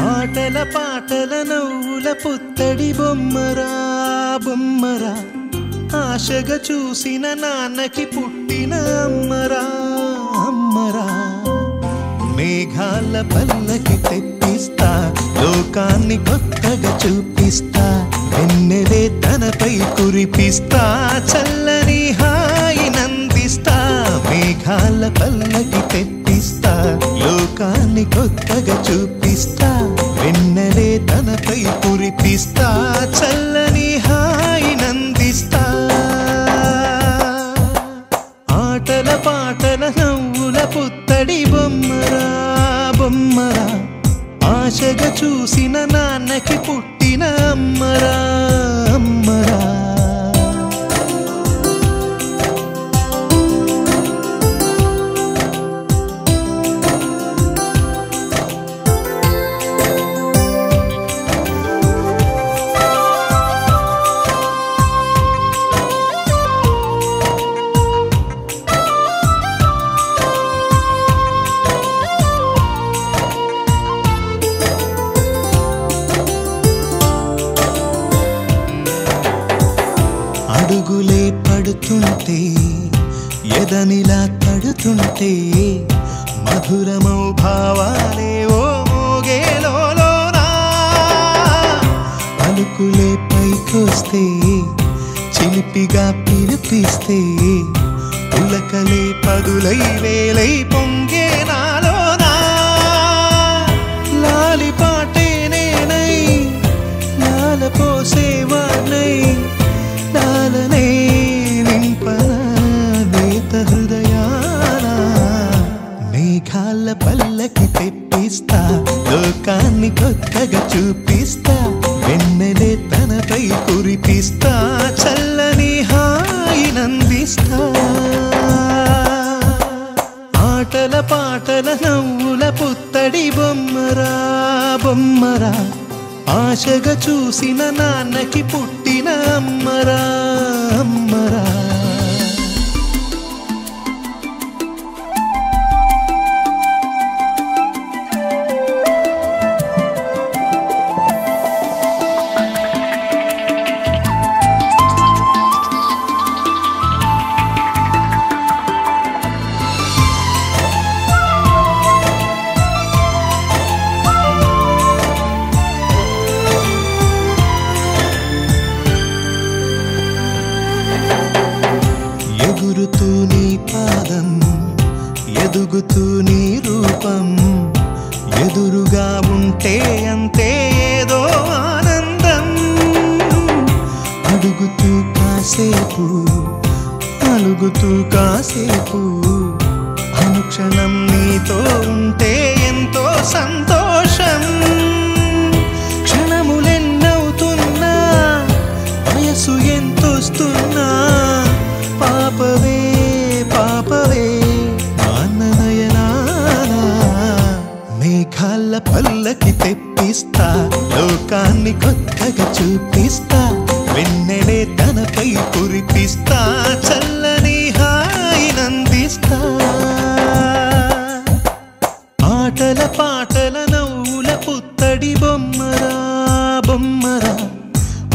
ఆటల పాటల నవ్వుల పుత్తడి బొమ్మరా బొమ్మరా ఆశగా చూసిన నాన్నకి పుట్టిన అమ్మరా అమ్మరా మేఘాల పల్లకి తెప్పిస్తా లోకాన్ని కొత్తగా చూపిస్తా వెన్నెలే తనపై కురిపిస్తా చల్లని హాయి నందిస్తా మేఘాల పల్లకి తెప్పిస్తా లోకాన్ని కొత్తగా చూపిస్తా వెన్నెలే తనపై కురిపిస్తా చల్లని హాయి నందిస్తా ఆటల పాటల నవ్వుల పుత్తడి బొమ్మరా బొమ్మరా ఆశగా చూసిన నాన్నకి పుట్టిన అమ్మరా అమ్మరా అడుగులే పడుతుంటే ఎదనిలా తడుతుంటే మధురమౌ భావాలే ఓ మోగేలోనా పలుకులే పైకొస్తే చిలిపిగా పిలిపిస్తే పులకలే పదులై వేలై పొంగే నాలోనా లాలి పాటే నేనై లాల పోసేవాణ్ణై లాలనే నింపన నేత హృదయాన మేఘాల పల్లకి తెప్పిస్తా లోకాన్ని కొత్తగా చూపిస్తా వెన్నెలే తనపై కురిపిస్తా చల్లని హాయి నందిస్తా ఆటల పాటల నవ్వుల పుత్తడి బొమ్మరా బొమ్మరా ఆశగా చూసిన నాన్నకి పుట్టిన అమ్మరా అమ్మరా రూపం ఎదురుగా ఉంటే అంతే ఏదో ఆనందం అడుగుతూ కాసేపు అలుగుతూ కాసేపు అనుక్షణం నీతో ఉంటే ఎంతో సంతోషం క్షణములెన్నవుతున్నా వయసు ఎంతొస్తున్నా పాపవే పాపవే నయనానా మేఘాల పల్లకి తెప్పిస్తా లోకాన్ని కొత్తగా చూపిస్తా వెన్నెలే తనపై కురిపిస్తా చల్లని హాయినందిస్తా ఆటల పాటల నవ్వుల పుత్తడి బొమ్మరా బొమ్మరా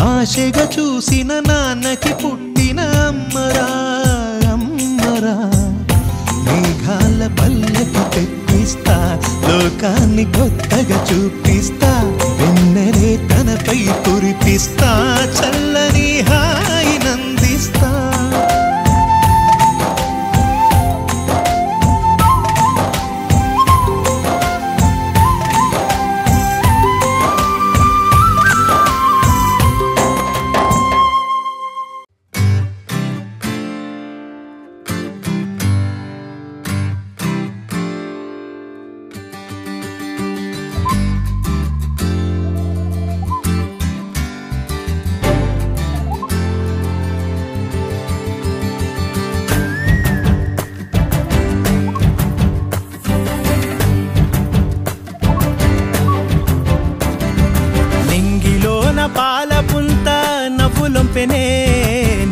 ఆశగా చూసిన నాన్నకి పుట్టిన అమ్మరా అమ్మరా మేఘాల పల్లకి తెప్పిస్తా లోకాన్ని కొత్తగా చూపిస్తా వెన్నెలే తనపై కురిపిస్తా చల్లని హాయినందిస్తా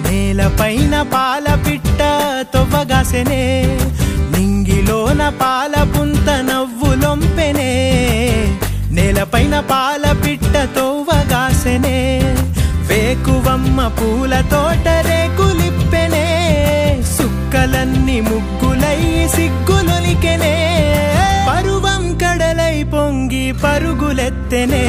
నేలపైన పాల పిట్ట తొవ్వగాసెనే నింగిలోన పాల పుంత నవ్వులొంపెనే నేలపైన పాల పిట్ట తొవ్వగాసెనే వేకువమ్మ పూల తోట రేకులిప్పెనే సుక్కలన్నీ ముగ్గులై సిగ్గులొలికెనే పరువం కడలై పొంగి పరుగులెత్తెనే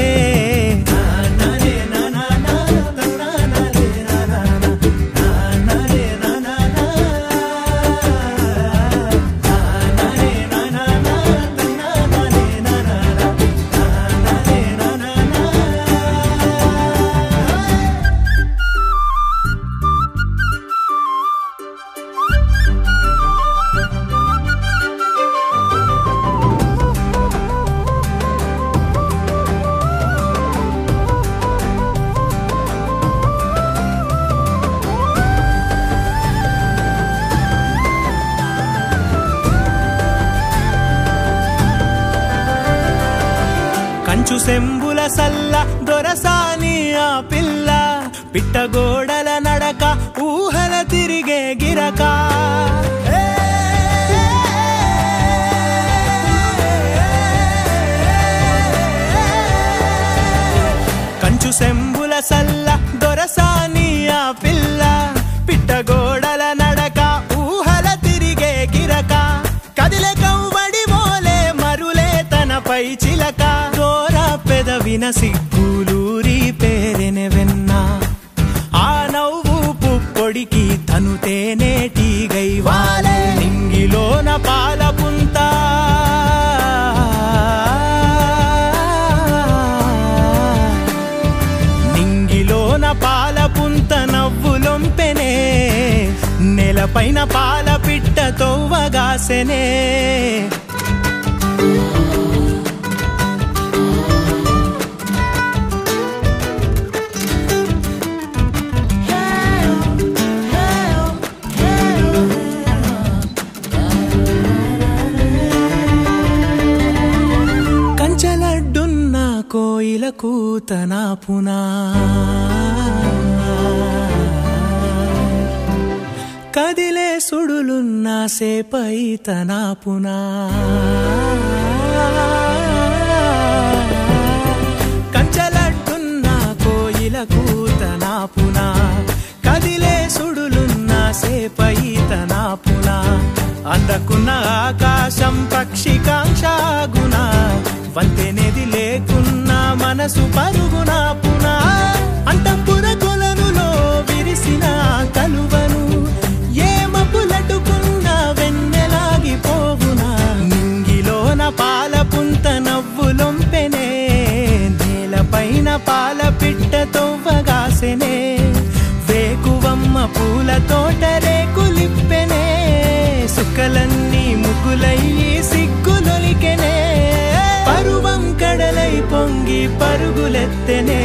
కంచు సెంబుల సల్ల దొరసాని ఆ పిల్ల పిట్టగోడల నడక ఊహల తిరిగే గిరక కంచు సెంబుల సల్ల దొరసాని ఆ పిల్ల పిట్టగోడల నడక ఊహల తిరిగే గిరక కదిలే కవ్వడి మోలే మరులే తనపై చిలక పెదవిన సిగ్గులూరి పేరెనె వెన్న ఆ నవ్వు పుప్పొడికి తను తేనేటిగై వాలే నింగిలోన పాల పుంత నింగిలోన పాల పుంత నవ్వులొంపెనే నేలపైన పాల పిట్ట తొవ్వగాసెనే కోయిల కూతనా పునా కదిలే సుడులున్నా సేపై తనా పునా కంచలడ్డున్నా కోయిల కూతనా పునా కదిలే సుడులున్నా సేపై తనా పునా అందకున్న ఆకాశం పక్షికాంక్షాగుణ వంతెనేది లేకున్నా మనసు పరుగున పునా అంతఃపుర కొలనులో విరిసిన కలువను ఏ మపులటుకున్న వెన్నెలాగి పోవునా నింగిలోన పాల పిట్ట తొవ్వగాసెనే వేకువమ్మ పూల తోట రేకులిప్పెనే సుక్కలన్నీ ముగ్గులయ్యి సిగ్గులొలికెనే పరువం కడలై పొంగి పరుగులెత్తెనే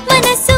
మనసు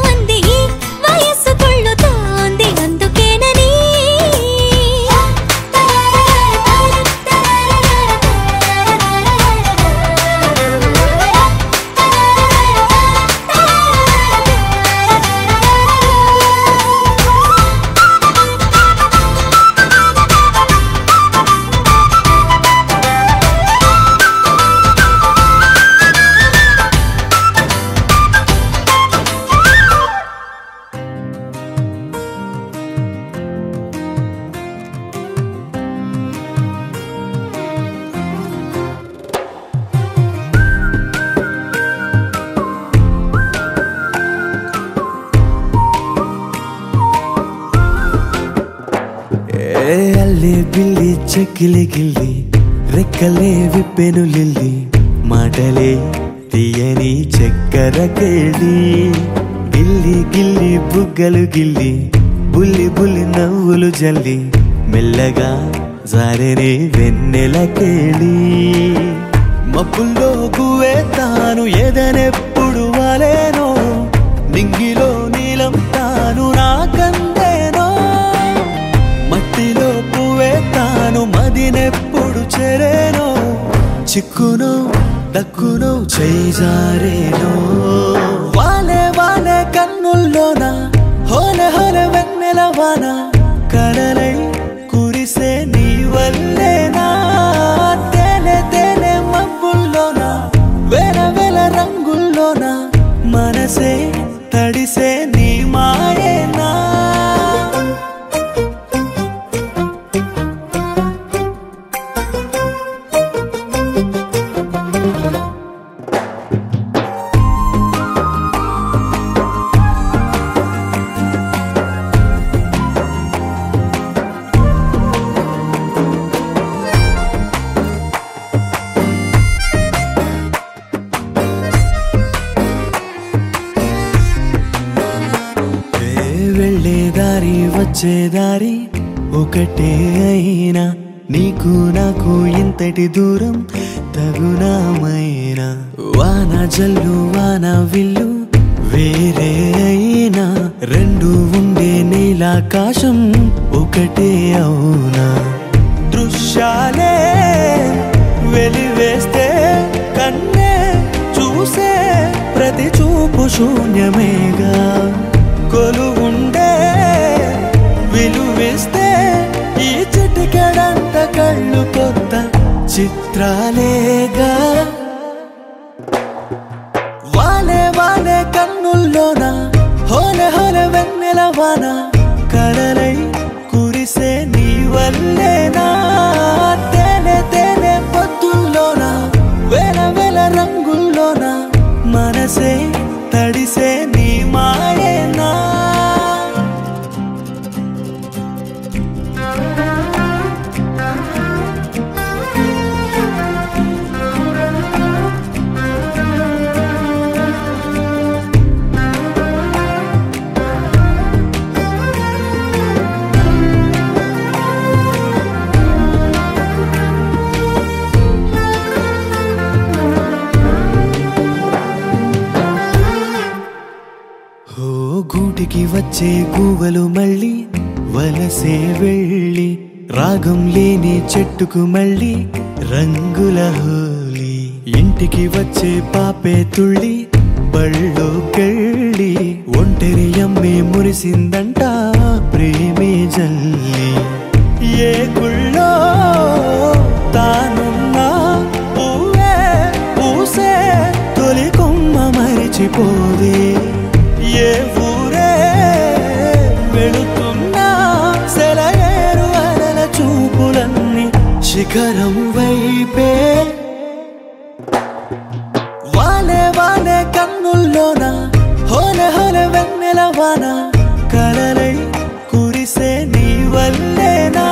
అల్లే పిల్లి చెక్కిలి గిల్లి రెక్కలే విప్పెను లిల్లి మాటలే తీయని చక్కెర కేళి గిల్లి గిల్లి బుగ్గలు గిల్లి బుల్లి బుల్లి నవ్వులు జల్లి మెల్లగా జారెనే వెన్నెల కేళి మబ్బుల్లో గువే తాను ఎదనెప్పుడు వాలేనో నింగిలో నీలం తాను నాకందేనో మట్టిలో పువ్వే తాను మదినెప్పుడు చెరేనో చిక్కునో దక్కునో చేజారేనో వాలే వాలే కన్నుల్లోన హోలే హోలే వెన్నెల వాన కలలై కురిసే నీ వల్లేనా తేలే తేలే మబ్బుల్లోన వేల వేల రంగుల్లోన మనసే తడిసే నీ మాయేనా వచ్చేదారి ఒకటే అయినా నీకు నాకు ఇంతటి దూరం తగునామైనా వాన జల్లు వాన విల్లు వేరే అయినా రెండు ఉండే నీలాకాశం ఒకటే అవునా దృశ్యాలే వెలివేస్తే కన్నే చూసే ప్రతి చూపు శూన్యమేగా కొలువుండే విలువిస్తే ఈ చిటికెడంత కళ్ళు కొత్త చిత్రాలేగా వాలే వాలే కన్నుల్లోన హోలే హోలే వెన్నెల వాన కలలై కురిసే నీ వల్లేనా తేలే తేలే పొద్దుల్లోన వేల వేల రంగుల్లోన మనసే తడిసే నీ మాయేనా గూటికి వచ్చే గువ్వలు మళ్ళీ వలసే వెళ్ళి రాగం లేని చెట్టుకు మళ్ళీ రంగుల హోలీ ఇంటికి వచ్చే పాపే తుళ్ళి బళ్ళోకెళ్ళి ఒంటరి అమ్మే మురిసిందంట ప్రేమే జల్లి ఏ గుళ్ళో తానున్నా పువ్వే పూసే తొలి కొమ్మ మరిచిపోదే ఏ ఊరే వెళుతున్నా సెలయేరు అలల చూపులన్నీ శిఖరం వైపే వాలే వాలే కన్నుల్లోన హోలే హోలే వెన్నెల వాన కలలై కురిసే నీ వల్లేనా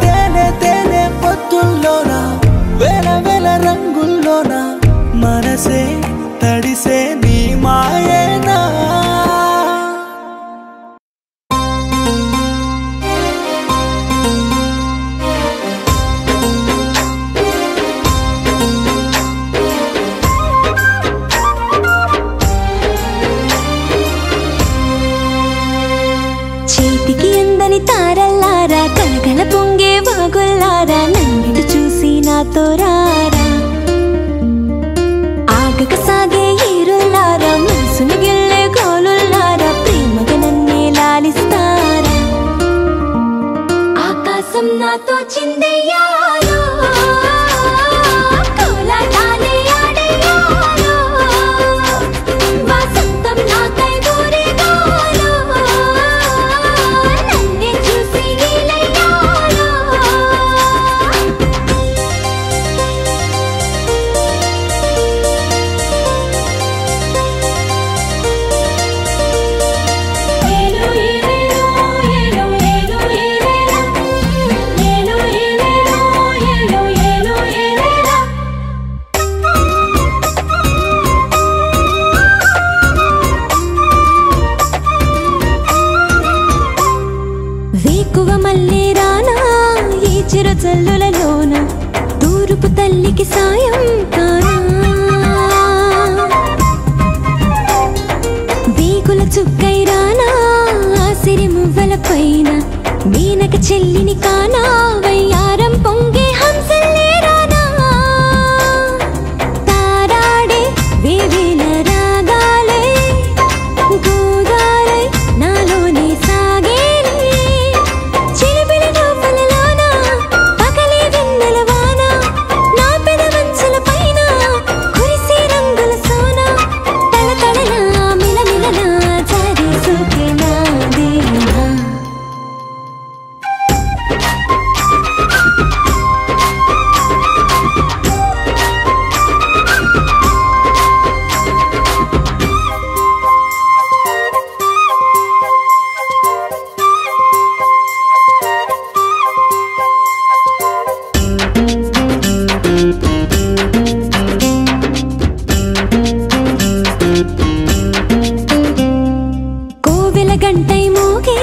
తేలే తేలే పొద్దుల్లోన వేల వేల రంగుల్లోన మనసే తడిసే నీ మాయేనా చేతికి అందని తారల్లారా కలకల పొంగే వాగుల్లారా నన్నిటి చూసి నాతో రారా ఆగక సాగే ఏరుల్లారా మనసును గెల్లే గోలుల్లారా ప్రేమగా నన్నే లాలిస్తారా ఆకాశం నాతో చిందెయ్యాలో కోలాటాలే ఆడెయ్యాలో వసంతం నాకై దూరేగాలో నన్నే చూసి నీలయ్యాలో ఏలో ఏలో ఏలో ఏలో ఏలో చెలికి సాయం కానా బీగుల చుక్కై రానా ఆసిరి మువ్వల పైన మీనక చెల్లిని కానా వయ్యారం పొంగే హంసల్లే రానా తారాడే వేవేల రాగాలే గోదారై నాలోనే సాగేలే చిలిపిలి నవ్వులలోన పగలే వెన్నెల వాన నా పెదవంచుల పైన కురిసే రంగుల సోన తలతలనా మిలమిలనా జారి సోకే నా దేహా కోవెల గంటై మోగే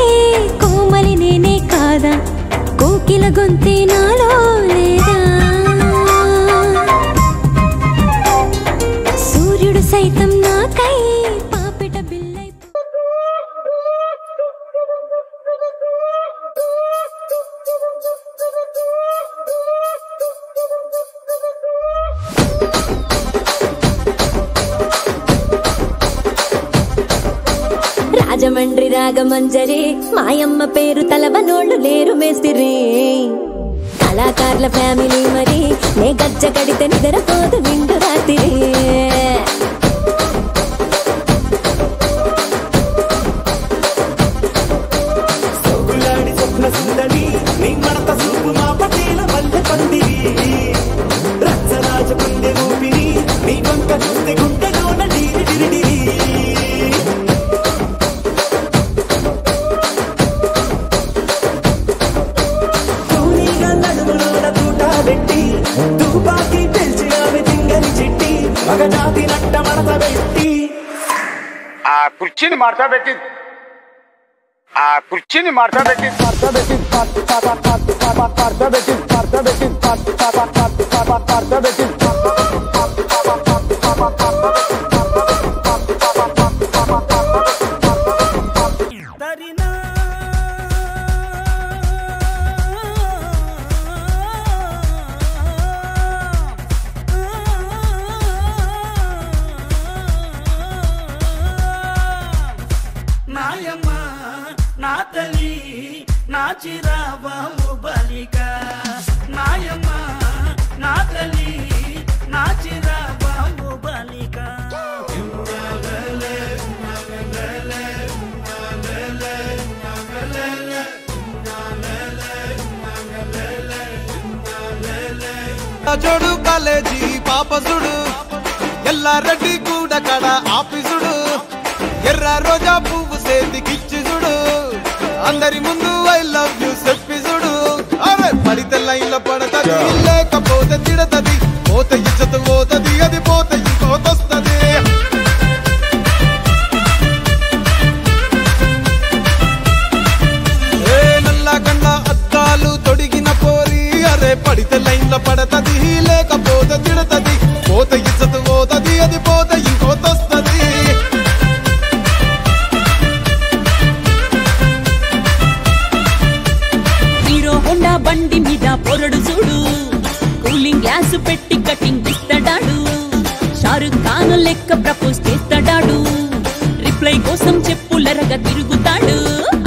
కోమలి నేనే కాదా కోకిల గొంతే నాలో లేదా సూర్యుడు సైతం నాకై పాపిట బిల్లై రాజమండ్రి రాగమంజరి మాయమ్మ పేరు తలవనోళ్ళు లేరు మేస్తిరి కళాకారుల ఫ్యామిలీ మరి నే గజ్జ కడితే నిద్రపోదు నిండు రాత్రి సోగులాడి స్వప్న సుందరి నీ మడత సూపు మా పటేల మల్లె పందిరి రచ్చరాజ పందె ఊపిరి నీ వంక చూస్తే గుండెలోన డిరి డిరి డిరి తూనీగా నడుములోన తూట పెట్టి తుపాకి పెంచి ఆమె తింగని చిట్టి మగజాతి నట్ట మడత పెట్టి ఆ కుర్చీని మార్చబెట్టి తరినా నాయమ్మ నా తల్లి నా చిరాబాము బలిక నాయమ్మ నా తల్లి నా చిరాబాము బలిక జోడు కాలేజీ పాపసుడు ఎల్లారెడ్డి కూడా కడ ఆఫీసుడు ఎర్ర రోజా పువ్వు సేతికిచ్చి చూడు అందరి ముందు ఐ లవ్ యూ చెప్పి చూడు అరే పడితే లైన్ల పడతది లేకపోతే తిడతది పోతే ఇచ్చత పోతది అది పోతే ఇంకోతొస్తది ఏ నల్ల కన్న అద్దాలు తొడిగిన పోరి అరే పడితే లైన్ల పడతది లేకపోతే తిడతది పోతే ఇచ్చత పోతది అది పోతే ఇంకోతొస్తది హీరో హోండా బండి మీద పొరడు చూడు కూలింగ్ గ్లాస్ పెట్టి కటింగ్ ఇస్తాడాడు షారుఖ్ ఖాన్ లెక్క ప్రపోజ్ చేస్తాడాడు రిప్లై కోసం చెప్పులరగా తిరుగుతాడు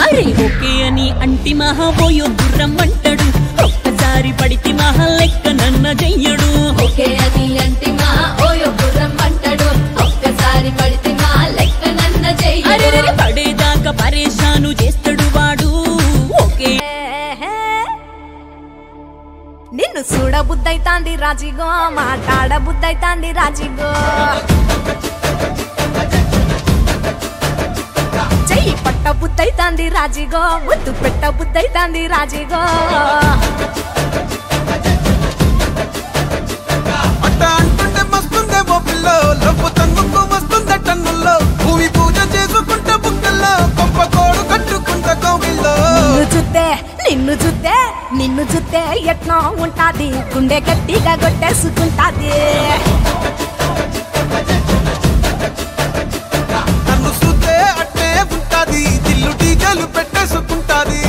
అరే ఓకే అని అంటి మహా పోయో గుర్రం అంటాడు ఒక్కసారి పడితి మహా లెక్క నన్న చెయ్యడు ఓకే అని అంటి మా ఓయో గుర్రం అంటాడు ఒక్కసారి పడితే మా లెక్క నన్న అరే చెయ్యడు పడేదాకా పరేషాను చేస్తాడు వాడు ఓకే నిన్ను చూడ బుద్ధైతాంది రాజిగో మాట్లాడ బుద్ధైతాంది రాజిగో చెయ్యి పట్ట బుద్ధైతాంది రాజిగో ముద్దు పెట్ట బుద్ధైతాంది రాజిగో అట్ట అంటుంటే మస్తుందేమో పిల్లో లవ్వు తన్నుకు వస్తుందే టన్నుల్లో భూమి పూజ చేసుకుంటే బుక్కల్లో కొంప కోడు కట్టుకుంటే కోవిల్లో నిన్ను చూస్తే ఎట్నో ఉంటాది గుండె గుండె గట్టిగా కొట్టేసుకుంటాది. నన్ను చూస్తే అట్టే ఉంటాది, దిల్లు డీజలు పెట్టేసుకుంటాది.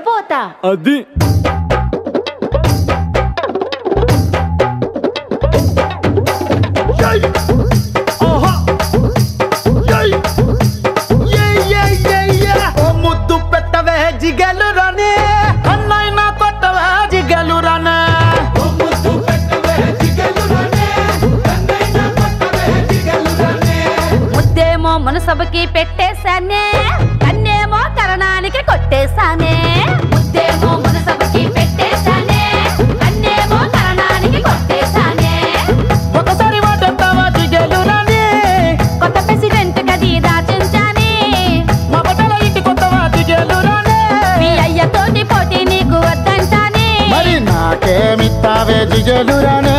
పోతా అది ముద్దు పెట్టవే జిగలు రానే, అన్నైనా కొట్టవే జిగలు రానే. ముద్దేమో మనసభకి పెట్టేశానే, కన్నేమో కరణానికి కొట్టేశానే. ముద్దేమో మనసభకి పెట్టేశానే, కన్నేమో కరణానికి కొట్టేశానే. ఒకసారి వాటంతావా జిగలు రానే, కొత్త ప్రెసిడెంట్ గది దాచించాని. మా బట్టల ఇంటి కొత్తవా జిగలు రానే. మీ అయ్యతోటి పోటీ నీకు వద్దంటాని. మరి నాకేమిస్తావే జిగలు రానే.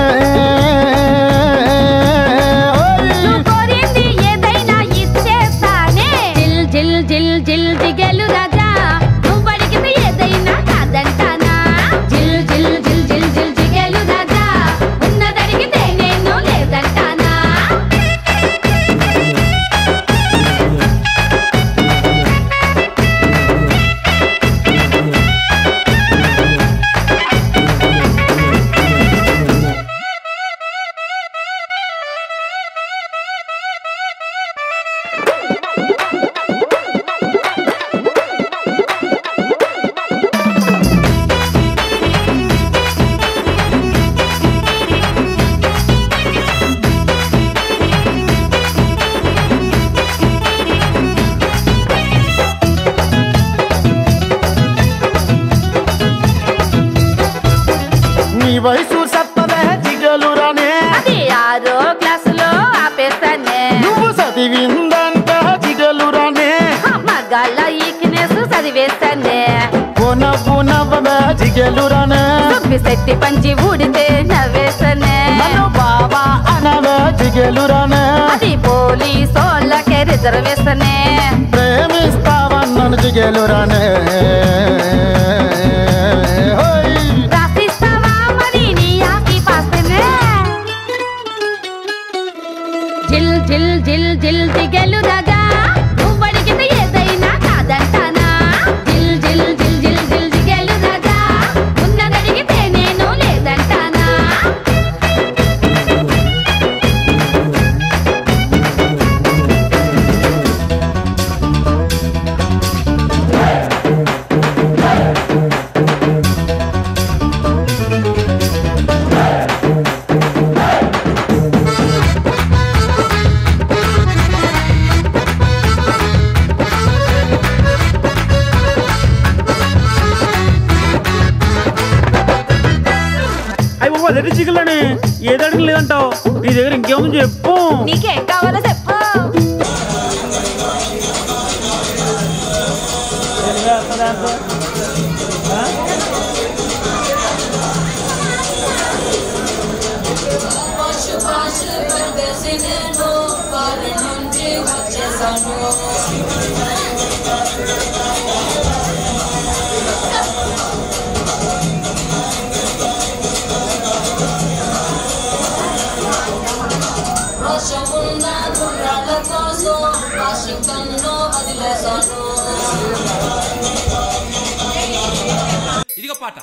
నువ్వు కోరింది ఏదైనా ఇచ్చేస్తానే. జిల్ జిల్ జిల్ జిల్ జిగేలు రాజా, నువ్వు అడిగింది ఏదైనా కాదంటానా. జిల్ జిల్ జిల్ జిల్ జిల్ జిగేలు రాజా, ఉన్నదడిగితే నేను లేదంటానా. నీ వయసు సత్తవే జిగలు రానే, అది 6వ క్లాసులో ఆపేస్తానే. నువ్వు చదివిందంట జిగలు రానే. మగాళ్ళ ఈక్నెస్ చదివేస్తానే. నవ్వవే జిగలు రానే, శెట్టి పంచి ఊడితే నవ్వేస్తానే. నన్ను బాబా అనవే జిగలు రానే. అది పోలీసోళ్ళకే రిజర్వేషనే. ప్రేమిస్తావన్నను జిగలు రానే. రాసిస్తావా మరి నీ ఆకి పాస్తేనే. జిల్ జిల్ జిల్ జిల్ జిగేలు రాజా, నువ్వు అడిగింది ఏదైనా కాదంటానా. జిల్ జిల్ జిల్ జిల్ జిల్ జిగేలు రాజా, ఉన్నదడిగితే నేను లేదంటానా. అదే చికెన్ ఏది అడగలేదంటావు. నీ దగ్గర ఇంకేముంది చెప్పు. నీకేం కావాలో చెప్పు. Washington పాట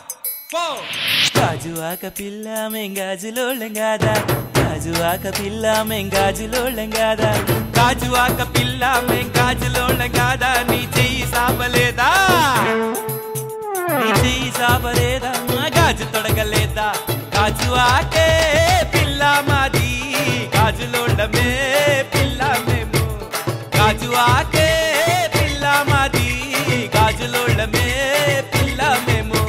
గాజువాక పిల్ల మెంగాజులోళ్ళం కాదా గాజువాక పిల్ల మెంగాజులోళ్ళం కాదా గాజువాక పిల్ల మెంగాజులోళ్ళం కాదా నీ చెయ్యి సాపలేదా నీ చెయ్యి సాపలేదా గాజు తొడగలేదా గాజువాకే పిల్ల మాది గాజులోళ్ళమే పిల్ల మేము గాజువాకే పిల్ల మాది గాజులోళ్ళమే పిల్ల మేము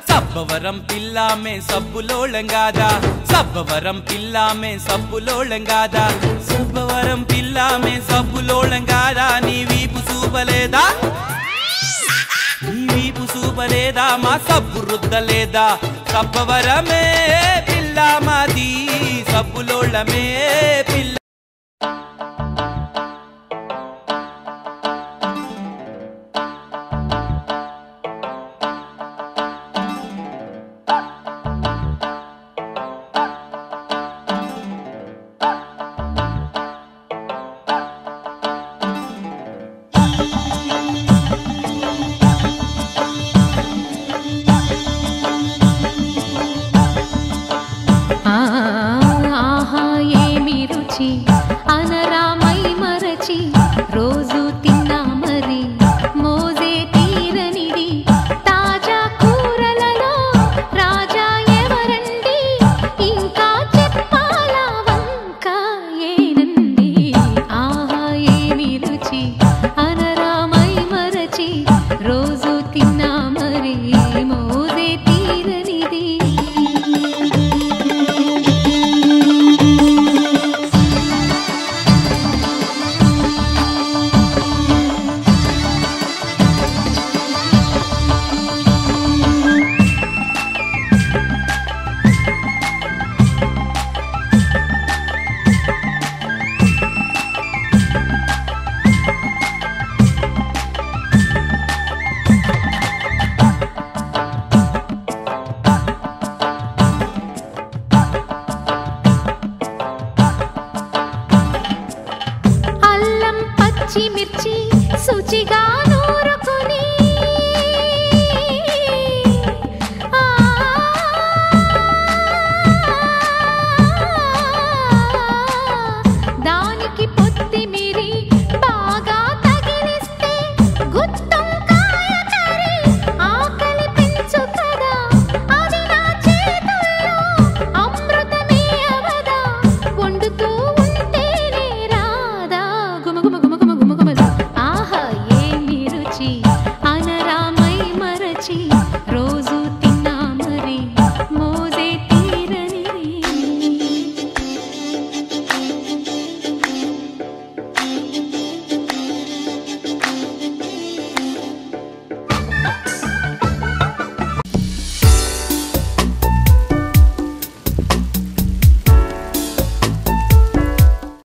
సబ్బవరం పిల్లామే సబ్బులోళం కాదా సబ్బవరం పిల్లామే సబ్బులోళం కాదా సబ్బవరం పిల్లామే సబ్బులోళం కాదా నీ వీపు చూపలేదా నీ వీపు చూపలేదా మా సబ్బు రుద్దలేదా సబ్బవరమే పిల్ల మాది సబ్బులోళమే పిల్ల ఆహా ఏమి రుచి అనరామై మరచి రోజు తిన్నా మరి మోజే తీరనిది తాజా కూరలలో రాజా ఎవరండి ఇంకా చెప్పాలా వంక ఏనండి ఆహా ఏమి రుచి అనరామై మరచి రోజు తిన్నా మరి మోజే తీరనిది అల్లం పచ్చిమిర్చి శుచిగాను